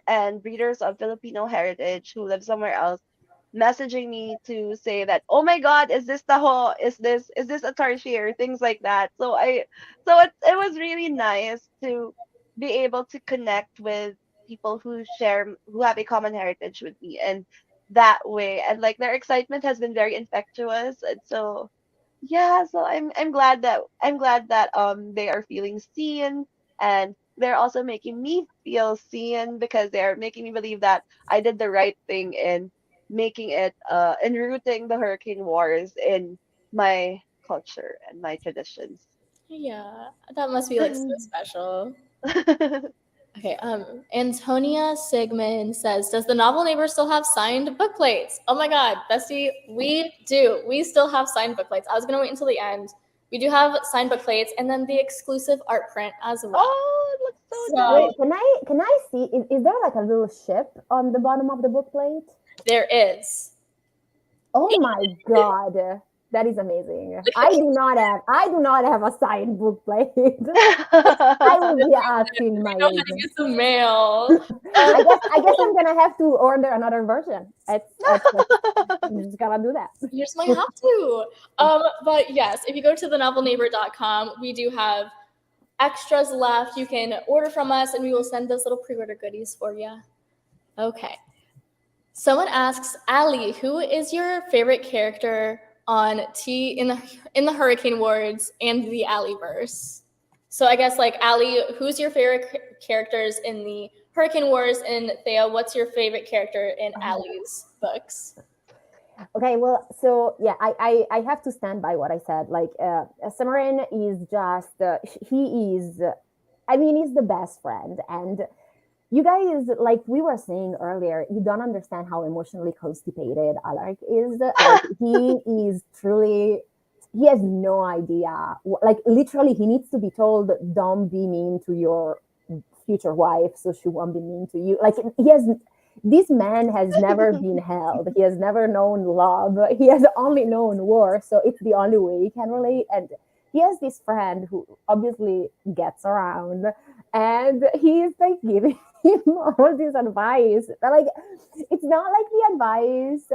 Speaker 3: and readers of Filipino heritage who live somewhere else messaging me to say that, oh my god, is this taho, is this a tarsier, things like that. So it was really nice to be able to connect with people who have a common heritage with me and that way, and like their excitement has been very infectious. And so yeah, so I'm glad that they are feeling seen, and they're also making me feel seen because they're making me believe that I did the right thing in making it in rooting the hurricane wars in my culture and my traditions.
Speaker 1: Yeah, that must be like so special. Okay, Antonia Sigmund says, does the novel neighbor still have signed book plates? Oh my god, Bestie, we do. We still have signed book plates. I was gonna wait until the end. We do have signed book plates and then the exclusive art print as well.
Speaker 3: Oh, it looks so
Speaker 2: wait,
Speaker 3: nice.
Speaker 2: can I see? Is there like a little ship on the bottom of the book plate?
Speaker 1: There is.
Speaker 2: Oh my god. That is amazing. I do not have a signed book plate. I will be asking my
Speaker 1: know how to
Speaker 2: agent.
Speaker 1: use the mail.
Speaker 2: I guess I'm gonna have to order another version. I'm just gonna do that.
Speaker 1: You just might have to. But yes, if you go to thenovelneighbor.com, we do have extras left. You can order from us and we will send those little pre-order goodies for you. Okay. Someone asks, Ali, who is your favorite character on in the Hurricane Wars and the Aliverse? So I guess like Ali, who's your favorite characters in the Hurricane Wars, and Thea, what's your favorite character in Ali's books?
Speaker 2: Okay, well, so yeah, I have to stand by what I said. Like, Samarin is just he's the best friend, and you guys, like we were saying earlier, you don't understand how emotionally constipated Alaric is. Like, he is truly, he has no idea. Like, literally, he needs to be told, don't be mean to your future wife so she won't be mean to you. Like, this man has never been held. He has never known love. He has only known war. So it's the only way he can relate. And he has this friend who obviously gets around, and he's like giving him all this advice. But like, it's not like the advice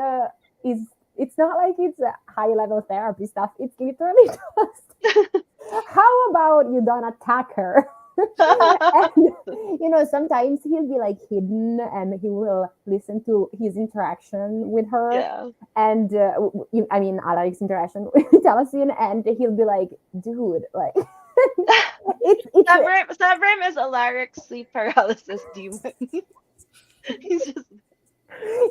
Speaker 2: it's not like it's a high level therapy stuff. It's literally just, how about you don't attack her? And, sometimes he'll be like hidden and he will listen to his interaction with her.
Speaker 3: Yeah.
Speaker 2: And Alaric's interaction with Talasin, and he'll be like, dude, like,
Speaker 3: Sabrim is Alaric's sleep paralysis demon. He's just,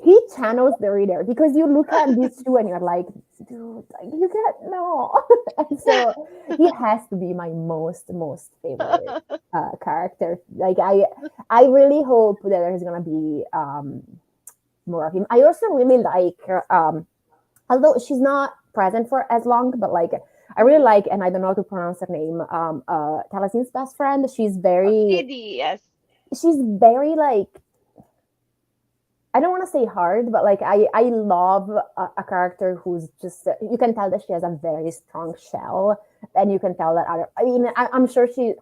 Speaker 2: he channels the reader, because you look at these two and you're like, dude, like, you get no. And so he has to be my most favorite character. Like, I really hope that there's gonna be more of him. I also really like, although she's not present for as long, but like, I really like, and I don't know how to pronounce her name, Talasin's best friend. She's very,
Speaker 3: yes.
Speaker 2: She's very like, I don't want to say hard, but like, I love a character who's just, you can tell that she has a very strong shell, and you can tell that I'm sure things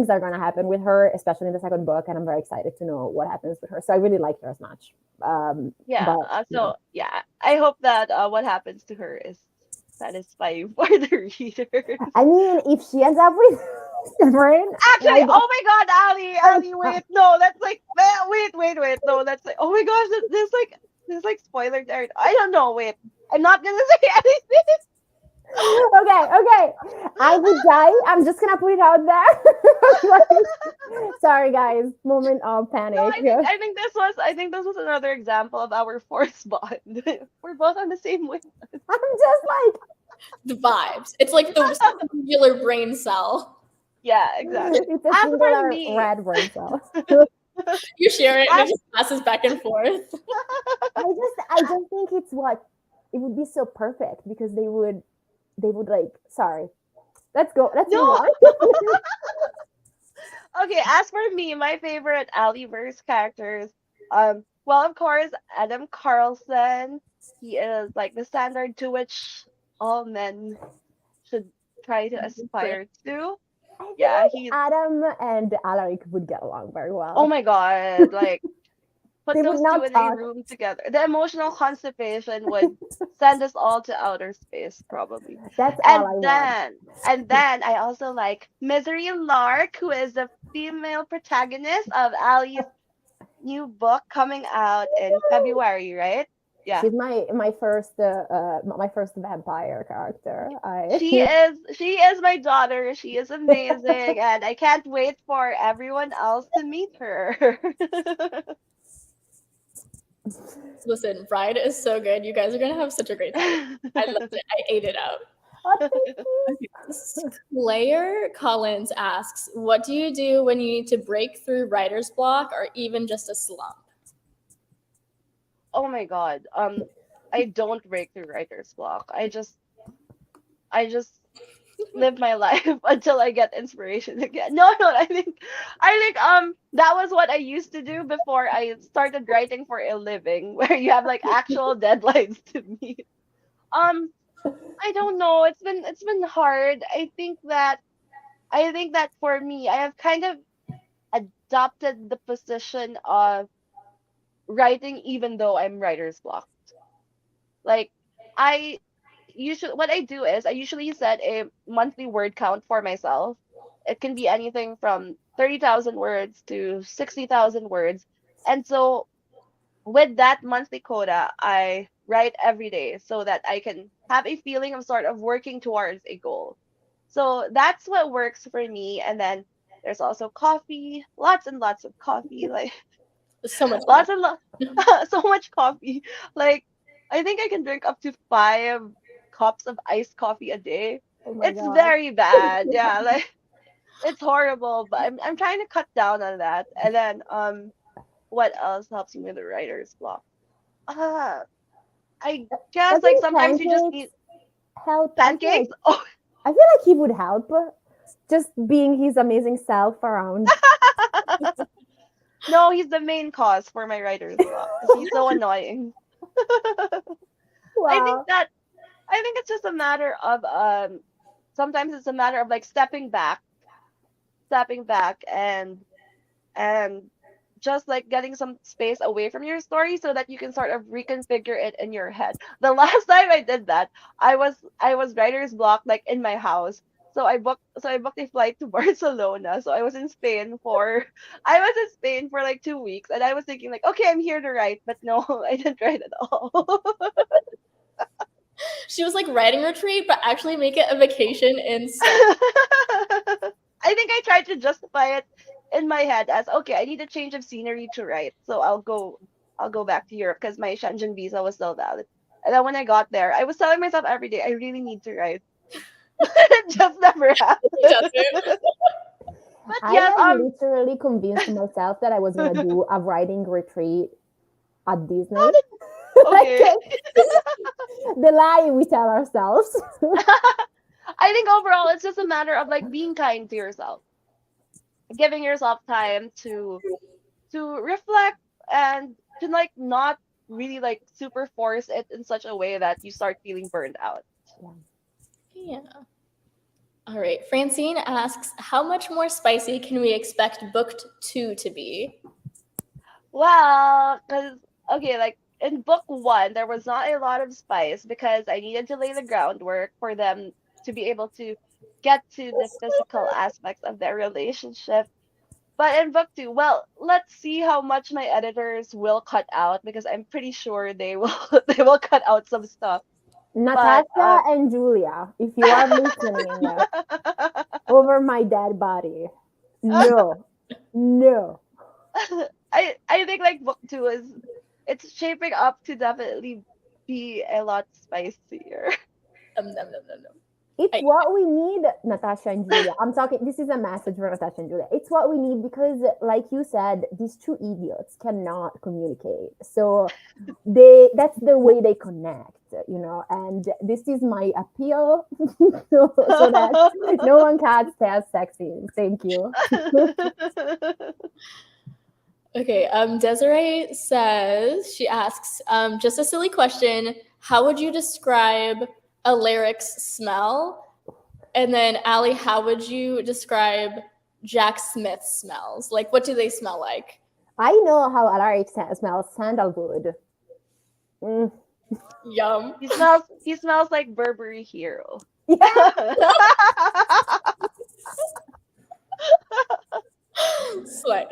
Speaker 2: are going to happen with her, especially in the second book, and I'm very excited to know what happens with her. So I really like her as much.
Speaker 3: I hope that what happens to her is satisfying for the reader.
Speaker 2: I mean, if she ends up with Samarin,
Speaker 3: actually, oh my god, Ali, wait, no, that's like, wait, no, that's like, oh my gosh, there's like spoiler there. I don't know, wait. I'm not gonna say anything.
Speaker 2: Okay. I would die. I'm just gonna put it out there. Sorry, guys. Moment of
Speaker 3: No,
Speaker 2: panic.
Speaker 3: I think this was another example of our force bond. We're both on the same wave.
Speaker 2: I'm just like,
Speaker 1: The vibes. It's like the singular brain cell.
Speaker 3: Yeah, exactly.
Speaker 2: it's a
Speaker 3: As for
Speaker 2: singular
Speaker 3: me,
Speaker 2: red brain cell.
Speaker 1: You share it and it
Speaker 3: as
Speaker 1: just passes back and forth.
Speaker 2: I just think it's what it would be so perfect because they would like, sorry. Let's move
Speaker 3: no.
Speaker 2: on.
Speaker 3: Okay, as for me, my favorite Aliverse characters, well, of course, Adam Carlson. He is like the standard to which all men should try to aspire to.
Speaker 2: I feel
Speaker 3: Yeah,
Speaker 2: like
Speaker 3: he's,
Speaker 2: Adam and Alaric would get along very
Speaker 3: oh
Speaker 2: well.
Speaker 3: my god, like put
Speaker 2: They would
Speaker 3: those two
Speaker 2: not
Speaker 3: in a
Speaker 2: talk.
Speaker 3: room together. The emotional constipation would send us all to outer space, probably.
Speaker 2: That's all I
Speaker 3: And
Speaker 2: want.
Speaker 3: then I also like Misery Lark, who is the female protagonist of Ali's new book coming out in February, right? Yeah.
Speaker 2: She's my first vampire character. I
Speaker 3: She is my daughter. She is amazing, and I can't wait for everyone else to meet her.
Speaker 1: Listen, Bride is so good. You guys are gonna have such a great time. I loved it. I ate it out.
Speaker 2: oh, thank you.
Speaker 1: Slayer Collins asks, "What do you do when you need to break through writer's block or even just a slump?"
Speaker 3: Oh my god. I don't break through writer's block. I just live my life until I get inspiration again. No, I think that was what I used to do before I started writing for a living, where you have like actual deadlines to meet. Um, I don't know. It's been hard. I think that for me, I have kind of adopted the position of writing even though I'm writer's block. Like I usually what I do is I usually set a monthly word count for myself. It can be anything from 30,000 words to 60,000 words. And so with that monthly quota, I write every day so that I can have a feeling of sort of working towards a goal. So that's what works for me. And then there's also coffee, lots and lots of coffee, like
Speaker 1: So much fun.
Speaker 3: lots and lots, so much coffee. Like I think I can drink up to 5 cups of iced coffee a day.
Speaker 2: Oh my
Speaker 3: It's
Speaker 2: god.
Speaker 3: very bad. Yeah, like it's horrible, but I'm trying to cut down on that. And then what else helps me with the writer's block? Uh I guess like
Speaker 2: Doesn't
Speaker 3: sometimes you just need
Speaker 2: help?
Speaker 3: pancakes. Oh,
Speaker 2: I feel like he would help. Just being his amazing self around.
Speaker 3: no, he's the main cause for my writer's block. 'Cause he's so annoying. I think
Speaker 2: Wow.
Speaker 3: that I think it's just a matter of sometimes it's a matter of like stepping back and just like getting some space away from your story so that you can sort of reconfigure it in your head. The last time I did that, I was writer's block like in my house. So I booked a flight to Barcelona. So I was in Spain for like 2 weeks, and I was thinking like, okay, I'm here to write, but no, I didn't write at all.
Speaker 1: She was like writing retreat, but actually make it a vacation instead.
Speaker 3: I think I tried to justify it in my head as okay, I need a change of scenery to write, so I'll go back to Europe because my Schengen visa was still valid. And then when I got there, I was telling myself every day, I really need to write. It just never happened.
Speaker 1: Does it?
Speaker 3: But
Speaker 2: I
Speaker 3: yes,
Speaker 2: have literally convinced myself that I was gonna do a writing retreat at Disney.
Speaker 3: okay.
Speaker 2: The lie we tell ourselves.
Speaker 3: I think overall it's just a matter of like being kind to yourself, giving yourself time to reflect and to like not really like super force it in such a way that you start feeling burned out.
Speaker 1: Yeah. All right. Francine asks, "How much more spicy can we expect book 2 to be?"
Speaker 3: Well, because okay, like in book one, there was not a lot of spice because I needed to lay the groundwork for them to be able to get to the physical aspects of their relationship. But in book two, well, let's see how much my editors will cut out because I'm pretty sure they will they will cut out some stuff. But
Speaker 2: Natasha and Julia, if you are listening over my dead body, no, no.
Speaker 3: I think like book two is it's shaping up to definitely be a lot spicier.
Speaker 1: Nom, nom, nom, nom, nom.
Speaker 2: It's
Speaker 1: I,
Speaker 2: what we need, Natasha and Julia. I'm talking, this is a message for Natasha and Julia. It's what we need because, like you said, these two idiots cannot communicate. So that's the way they connect, and this is my appeal so that no one can say as sexy. Thank you.
Speaker 1: okay. Desiree says, she asks, just a silly question. How would you describe a lyric's smell? And then Ali, how would you describe Jack Smith's smells? Like, what do they smell like?
Speaker 2: I know how Alaric smells sandalwood. Mm.
Speaker 1: Yum.
Speaker 3: He smells like Burberry Hero.
Speaker 2: Yeah.
Speaker 1: Slay.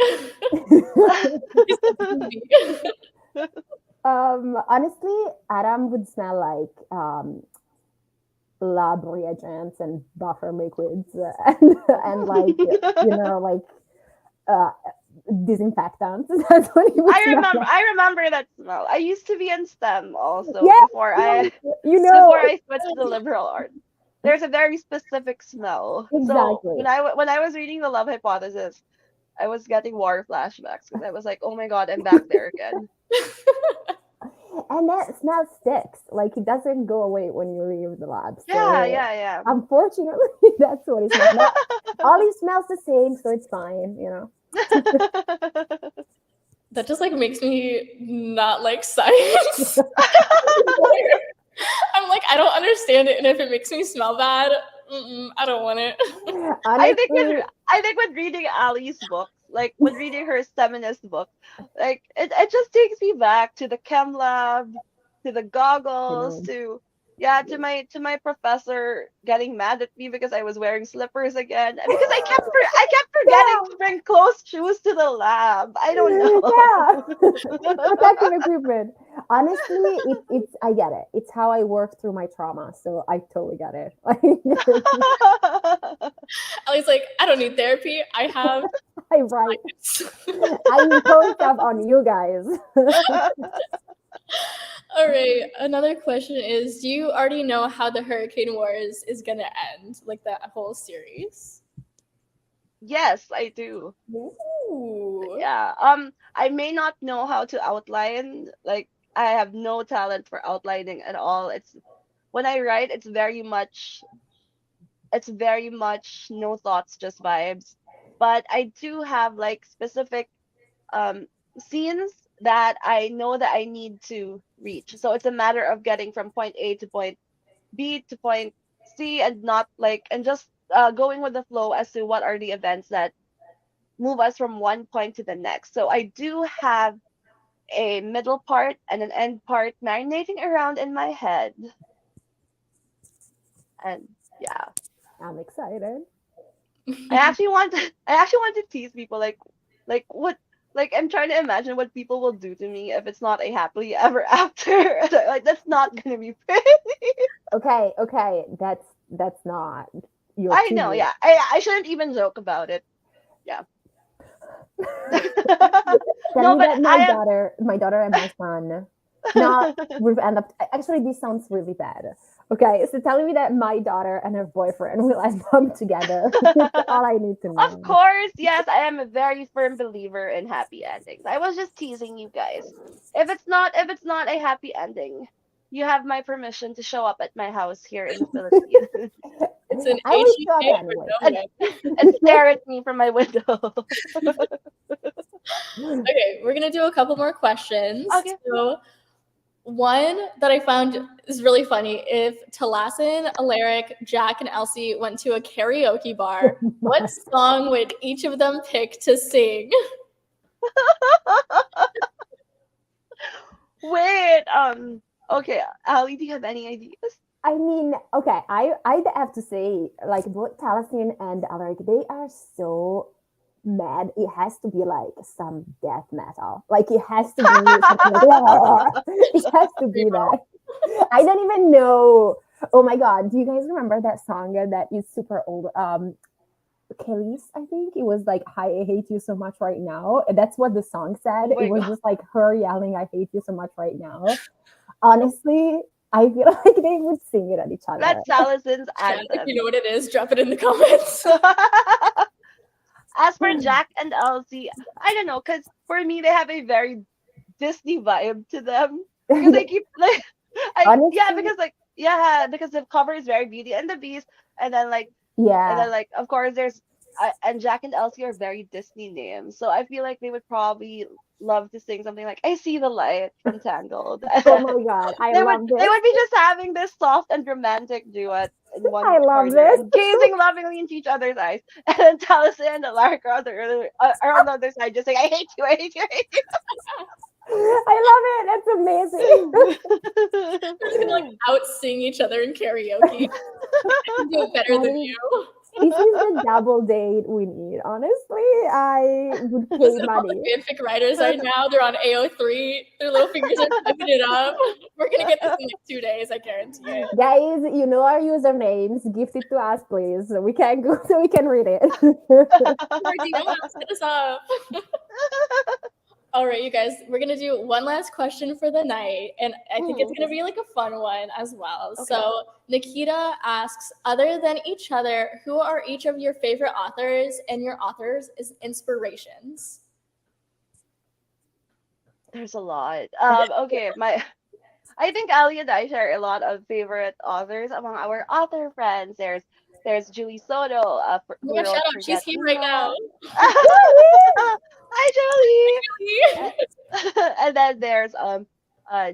Speaker 2: Honestly, Adam would smell like lab reagents and buffer liquids and like like uh, disinfectants. That's what he would smell like.
Speaker 3: I remember that smell. I used to be in STEM also
Speaker 2: Yeah,
Speaker 3: before I
Speaker 2: you
Speaker 3: switched to liberal art. There's a very specific smell. So
Speaker 2: exactly.
Speaker 3: when I was reading the Love Hypothesis, I was getting war flashbacks because I was like, oh my god, I'm back there again.
Speaker 2: And that smell sticks. Like it doesn't go away when you leave the lab. So
Speaker 3: Yeah.
Speaker 2: unfortunately, that's what it smells like. Ollie smells the same, so it's fine.
Speaker 1: That just like makes me not like science. I'm like, I don't understand it, and if it makes me smell bad, I don't want it.
Speaker 2: Honestly,
Speaker 3: I think with reading Ali's book, like with reading her feminist book, like it just takes me back to the chem lab, to the goggles, to my professor getting mad at me because I was wearing slippers again, and because I kept forgetting to bring closed shoes to the lab. I don't know.
Speaker 2: protective equipment. Honestly, it's I get it. It's how I work through my trauma, so I totally get it.
Speaker 1: Ali's like, I don't need therapy. I have.
Speaker 2: I'm right. I impose stuff on you guys.
Speaker 1: All right. Another question is, do you already know how the Hurricane Wars is gonna end? Like that whole series?
Speaker 3: Yes, I do.
Speaker 1: Ooh.
Speaker 3: Yeah. I may not know how to outline. Like I have no talent for outlining at all. It's when I write, it's very much no thoughts, just vibes. But I do have like specific um scenes that I know that I need to reach. So it's a matter of getting from point A to point B to point C and not like and just going with the flow as to what are the events that move us from one point to the next. So I do have a middle part and an end part marinating around in my head. And yeah.
Speaker 2: I'm excited.
Speaker 3: I actually want to tease people like what like I'm trying to imagine what people will do to me if it's not a happily ever after. Like that's not gonna be pretty.
Speaker 2: Okay, that's not your
Speaker 3: I know,
Speaker 2: team.
Speaker 3: yeah. I shouldn't even joke about it. Yeah.
Speaker 2: Tell
Speaker 3: No,
Speaker 2: me
Speaker 3: but
Speaker 2: that my daughter and my son not will end up. Actually, this sounds really bad. Okay, so telling me that my daughter and her boyfriend will end up together. That's all I need to
Speaker 3: Of
Speaker 2: know.
Speaker 3: course, yes, I am a very firm believer in happy endings. I was just teasing you guys. If it's not a happy ending, you have my permission to show up at my house here in the Philippines
Speaker 1: It's an
Speaker 2: I will show up
Speaker 1: HUK for
Speaker 2: anyway.
Speaker 1: no one.
Speaker 3: and stare at me from my window.
Speaker 1: Okay, we're gonna do a couple more questions.
Speaker 3: Okay.
Speaker 1: So one that I found is really funny. If Talasin, Alaric, Jack, and Elsie went to a karaoke bar, what song would each of them pick to sing?
Speaker 3: Wait, okay, Ali, do you have any ideas?
Speaker 2: I mean, okay, I have to say, like both Taliesin and Alaric, they are so mad. It has to be like some death metal. Like it has to be something like, it has to be that. I don't even know. Oh my god, do you guys remember that song that is super old? Kelly's, I think it was like, "Hi, I hate you so much right now." And that's what the song
Speaker 3: Oh
Speaker 2: said. It
Speaker 3: my
Speaker 2: was
Speaker 3: god.
Speaker 2: just like her yelling, "I hate you so much right now." Honestly, I feel like they would sing it at each other.
Speaker 3: That's Salison's
Speaker 1: Chat, if you
Speaker 3: anthem.
Speaker 1: know what it is, drop it in the comments.
Speaker 3: As for Jack and Elsie, I don't know, because for me they have a very Disney vibe to them. Because I keep like
Speaker 2: Honestly,
Speaker 3: because the cover is very Beauty and the Beast, and then like
Speaker 2: yeah.
Speaker 3: of course there's and Jack and Elsie are very Disney names, so I feel like they would probably love to sing something like "I See the Light" from Tangled.
Speaker 2: Oh my god, I love
Speaker 3: They
Speaker 2: this.
Speaker 3: would be just having this soft and romantic duet in one
Speaker 2: I love
Speaker 3: corner
Speaker 2: this.
Speaker 3: and gazing lovingly into each other's eyes, and then Taliesin and Alark are on the other side just saying "I hate you, I hate you, I hate
Speaker 2: I love it. That's amazing.
Speaker 3: you."
Speaker 1: They're just gonna like out sing each other in karaoke. I can do it better than you.
Speaker 2: This is the double date we need. Honestly, I would pay
Speaker 1: Listen to all the
Speaker 2: money.
Speaker 1: fanfic writers right now. They're on AO3. Their little fingers are typing it up. We're gonna get this in like 2 days. I guarantee it.
Speaker 2: Guys, you know our usernames. Gift it to us, please. So we can go so we can read it.
Speaker 1: DMs, hit us up. All right, you guys, we're gonna do one last question for the night, and I think it's gonna be like a fun one as well.
Speaker 3: Okay.
Speaker 1: So Nikita asks, other than each other, who are each of your favorite authors and your authors' inspirations?
Speaker 3: There's a lot. Okay, I think Ali and I share a lot of favorite authors among our author friends. There's Julie Soto,
Speaker 1: Oh
Speaker 3: who
Speaker 1: my gosh,
Speaker 3: wrote
Speaker 1: shout out, she's
Speaker 3: Forget
Speaker 1: here
Speaker 3: Me
Speaker 1: right now.
Speaker 3: Not. Hi, Julie. And then there's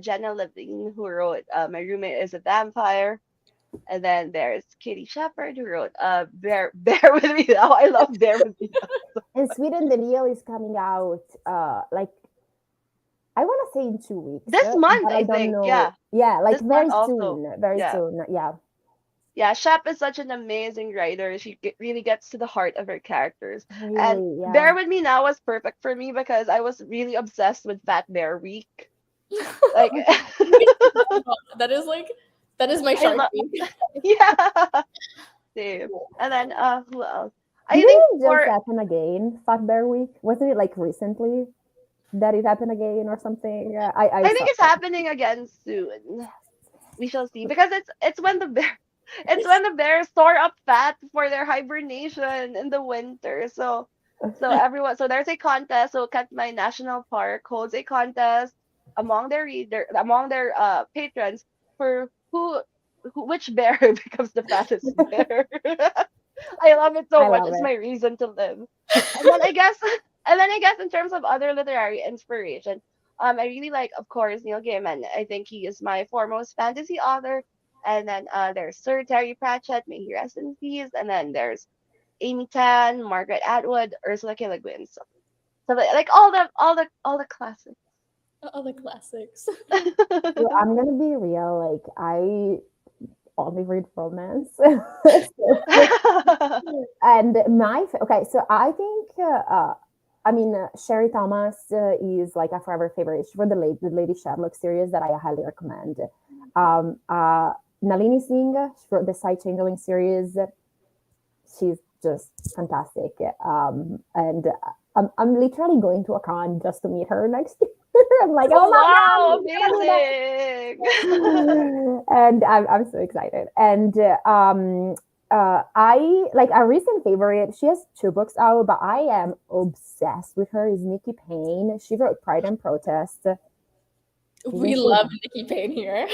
Speaker 3: Jenna Levine, who wrote My Roommate is a Vampire. And then there's Katie Shepherd, who wrote Bear With Me Now. I love Bear With Me Now.
Speaker 2: In Sweden, the deal is coming out like I want to say in 2 weeks.
Speaker 3: This month,
Speaker 2: but
Speaker 3: I
Speaker 2: don't
Speaker 3: think.
Speaker 2: know.
Speaker 3: Yeah.
Speaker 2: Yeah, like
Speaker 3: This
Speaker 2: very
Speaker 3: month also.
Speaker 2: soon. Very
Speaker 3: Yeah.
Speaker 2: soon. Yeah.
Speaker 3: Yeah, Shep is such an amazing writer. She really gets to the heart of her characters. And
Speaker 2: Really, yeah.
Speaker 3: Bear With Me Now was perfect for me because I was really obsessed with Fat Bear Week. Like
Speaker 1: that is my
Speaker 3: I
Speaker 1: shark
Speaker 3: lo-
Speaker 1: week.
Speaker 3: yeah. Same. And then who else? I
Speaker 2: Did
Speaker 3: think
Speaker 2: it just
Speaker 3: for
Speaker 2: happen again? Fat Bear Week? Wasn't it like recently that it happened again or something?
Speaker 3: I think
Speaker 2: saw
Speaker 3: it's
Speaker 2: that.
Speaker 3: happening again soon. We shall see because it's when the bears store up fat for their hibernation in the winter. So everyone, so there's a contest. So Katmai National Park holds a contest among their patrons for which bear becomes the fattest bear. I love it so
Speaker 2: I
Speaker 3: much.
Speaker 2: love
Speaker 3: It's
Speaker 2: it.
Speaker 3: my reason to live. And then I guess in terms of other literary inspiration, I really like, of course, Neil Gaiman. I think he is my foremost fantasy author. And then there's Sir Terry Pratchett, may he rest in peace. And then there's Amy Tan, Margaret Atwood, Ursula K. Le Guin. So like all the classics.
Speaker 1: All the classics.
Speaker 2: So I'm gonna be real. Like I only read romance. And okay, so I think I mean Sherry Thomas is like a forever favorite. She wrote the Lady Sherlock series that I highly recommend. Nalini Singh, she wrote the Side Changeling series. She's just fantastic. And I'm literally going to a con just to meet her next year. I'm like, oh
Speaker 3: Wow,
Speaker 2: my god,
Speaker 3: amazing.
Speaker 2: and I'm so excited. And I like a recent favorite. She has 2 books out, but I am obsessed with her. Is Nikki Payne. She wrote Pride and Protest.
Speaker 1: We love Nikki Payne here.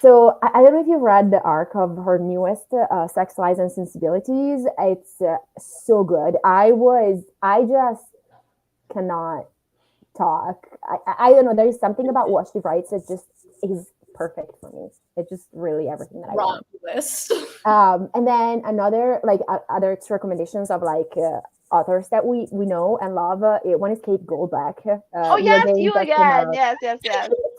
Speaker 2: So I don't know if you've read the arc of her newest Sex, Lies, and Sensibilities. It's so good. I just cannot talk. I don't know. There is something about what she writes that just is perfect for me. It's just really everything that I want.
Speaker 1: List.
Speaker 2: And then another like other 2 recommendations of like authors that we know and love. One is Kate Goldblack.
Speaker 3: Oh yes, you again. Yes.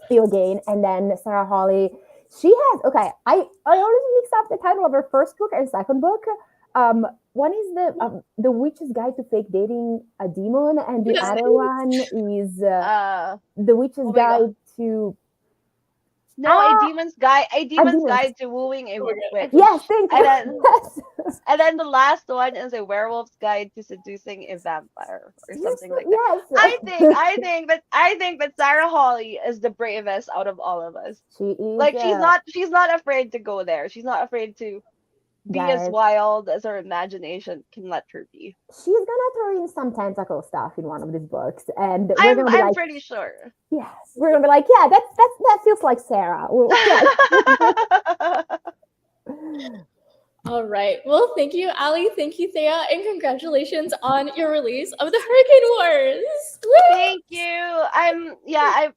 Speaker 2: You again, and then Sarah Hawley. She has I always mix up the title of her first book and second book. One is the Witch's Guide to Fake Dating a Demon, and the other one is the Witch's Guide to
Speaker 3: No,
Speaker 2: Ah,
Speaker 3: a demon's
Speaker 2: Demons.
Speaker 3: guide to wooing a
Speaker 1: Oh my God.
Speaker 3: witch.
Speaker 2: Yes, thank you.
Speaker 3: And then
Speaker 2: Yes.
Speaker 3: and then the last one is a werewolf's guide to seducing a vampire or
Speaker 2: Yes,
Speaker 3: something like that.
Speaker 2: yes.
Speaker 3: I think that Sarah Holly is the bravest out of all of us.
Speaker 2: She is,
Speaker 3: Like she's not afraid to go there. She's not afraid to be as
Speaker 2: guys.
Speaker 3: wild as her imagination can let her be.
Speaker 2: She's gonna throw in some tentacle stuff in one of these books, and we're
Speaker 3: I'm
Speaker 2: gonna be
Speaker 3: I'm
Speaker 2: like,
Speaker 3: pretty sure.
Speaker 2: yes, we're gonna be like, yeah, that feels like Sarah. Yeah.
Speaker 1: All right. Well, thank you, Ali. Thank you, Thea, and congratulations on your release of the Hurricane Wars. Woo!
Speaker 3: Thank you.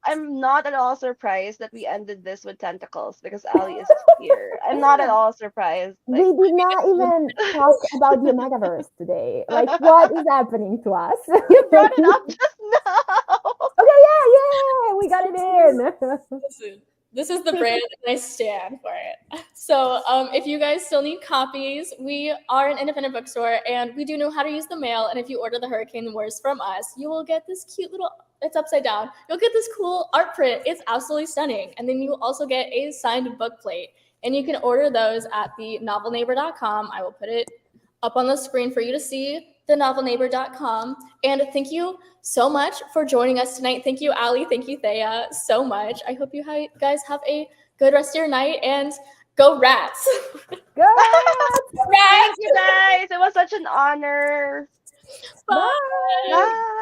Speaker 3: I'm not at all surprised that we ended this with tentacles because Ali is here. I'm not at all surprised.
Speaker 2: We did not even talk about the metaverse today. Like, what is happening to us?
Speaker 3: You brought it up just now.
Speaker 2: Okay, yeah, we got it in.
Speaker 1: Listen, this is the brand, and I stand for it. So, if you guys still need copies, we are an independent bookstore, and we do know how to use the mail. And if you order the Hurricane Wars from us, you will get this cute little. It's upside down. You'll get this cool art print. It's absolutely stunning. And then you will also get a signed book plate. And you can order those at the novelneighbor.com. I will put it up on the screen for you to see, thenovelneighbor.com. And thank you so much for joining us tonight. Thank you, Ali. Thank you, Thea, so much. I hope you guys have a good rest of your night, and go Rats.
Speaker 2: Go Rats!
Speaker 3: Thank you guys. It was such an honor.
Speaker 1: Bye.
Speaker 3: Bye.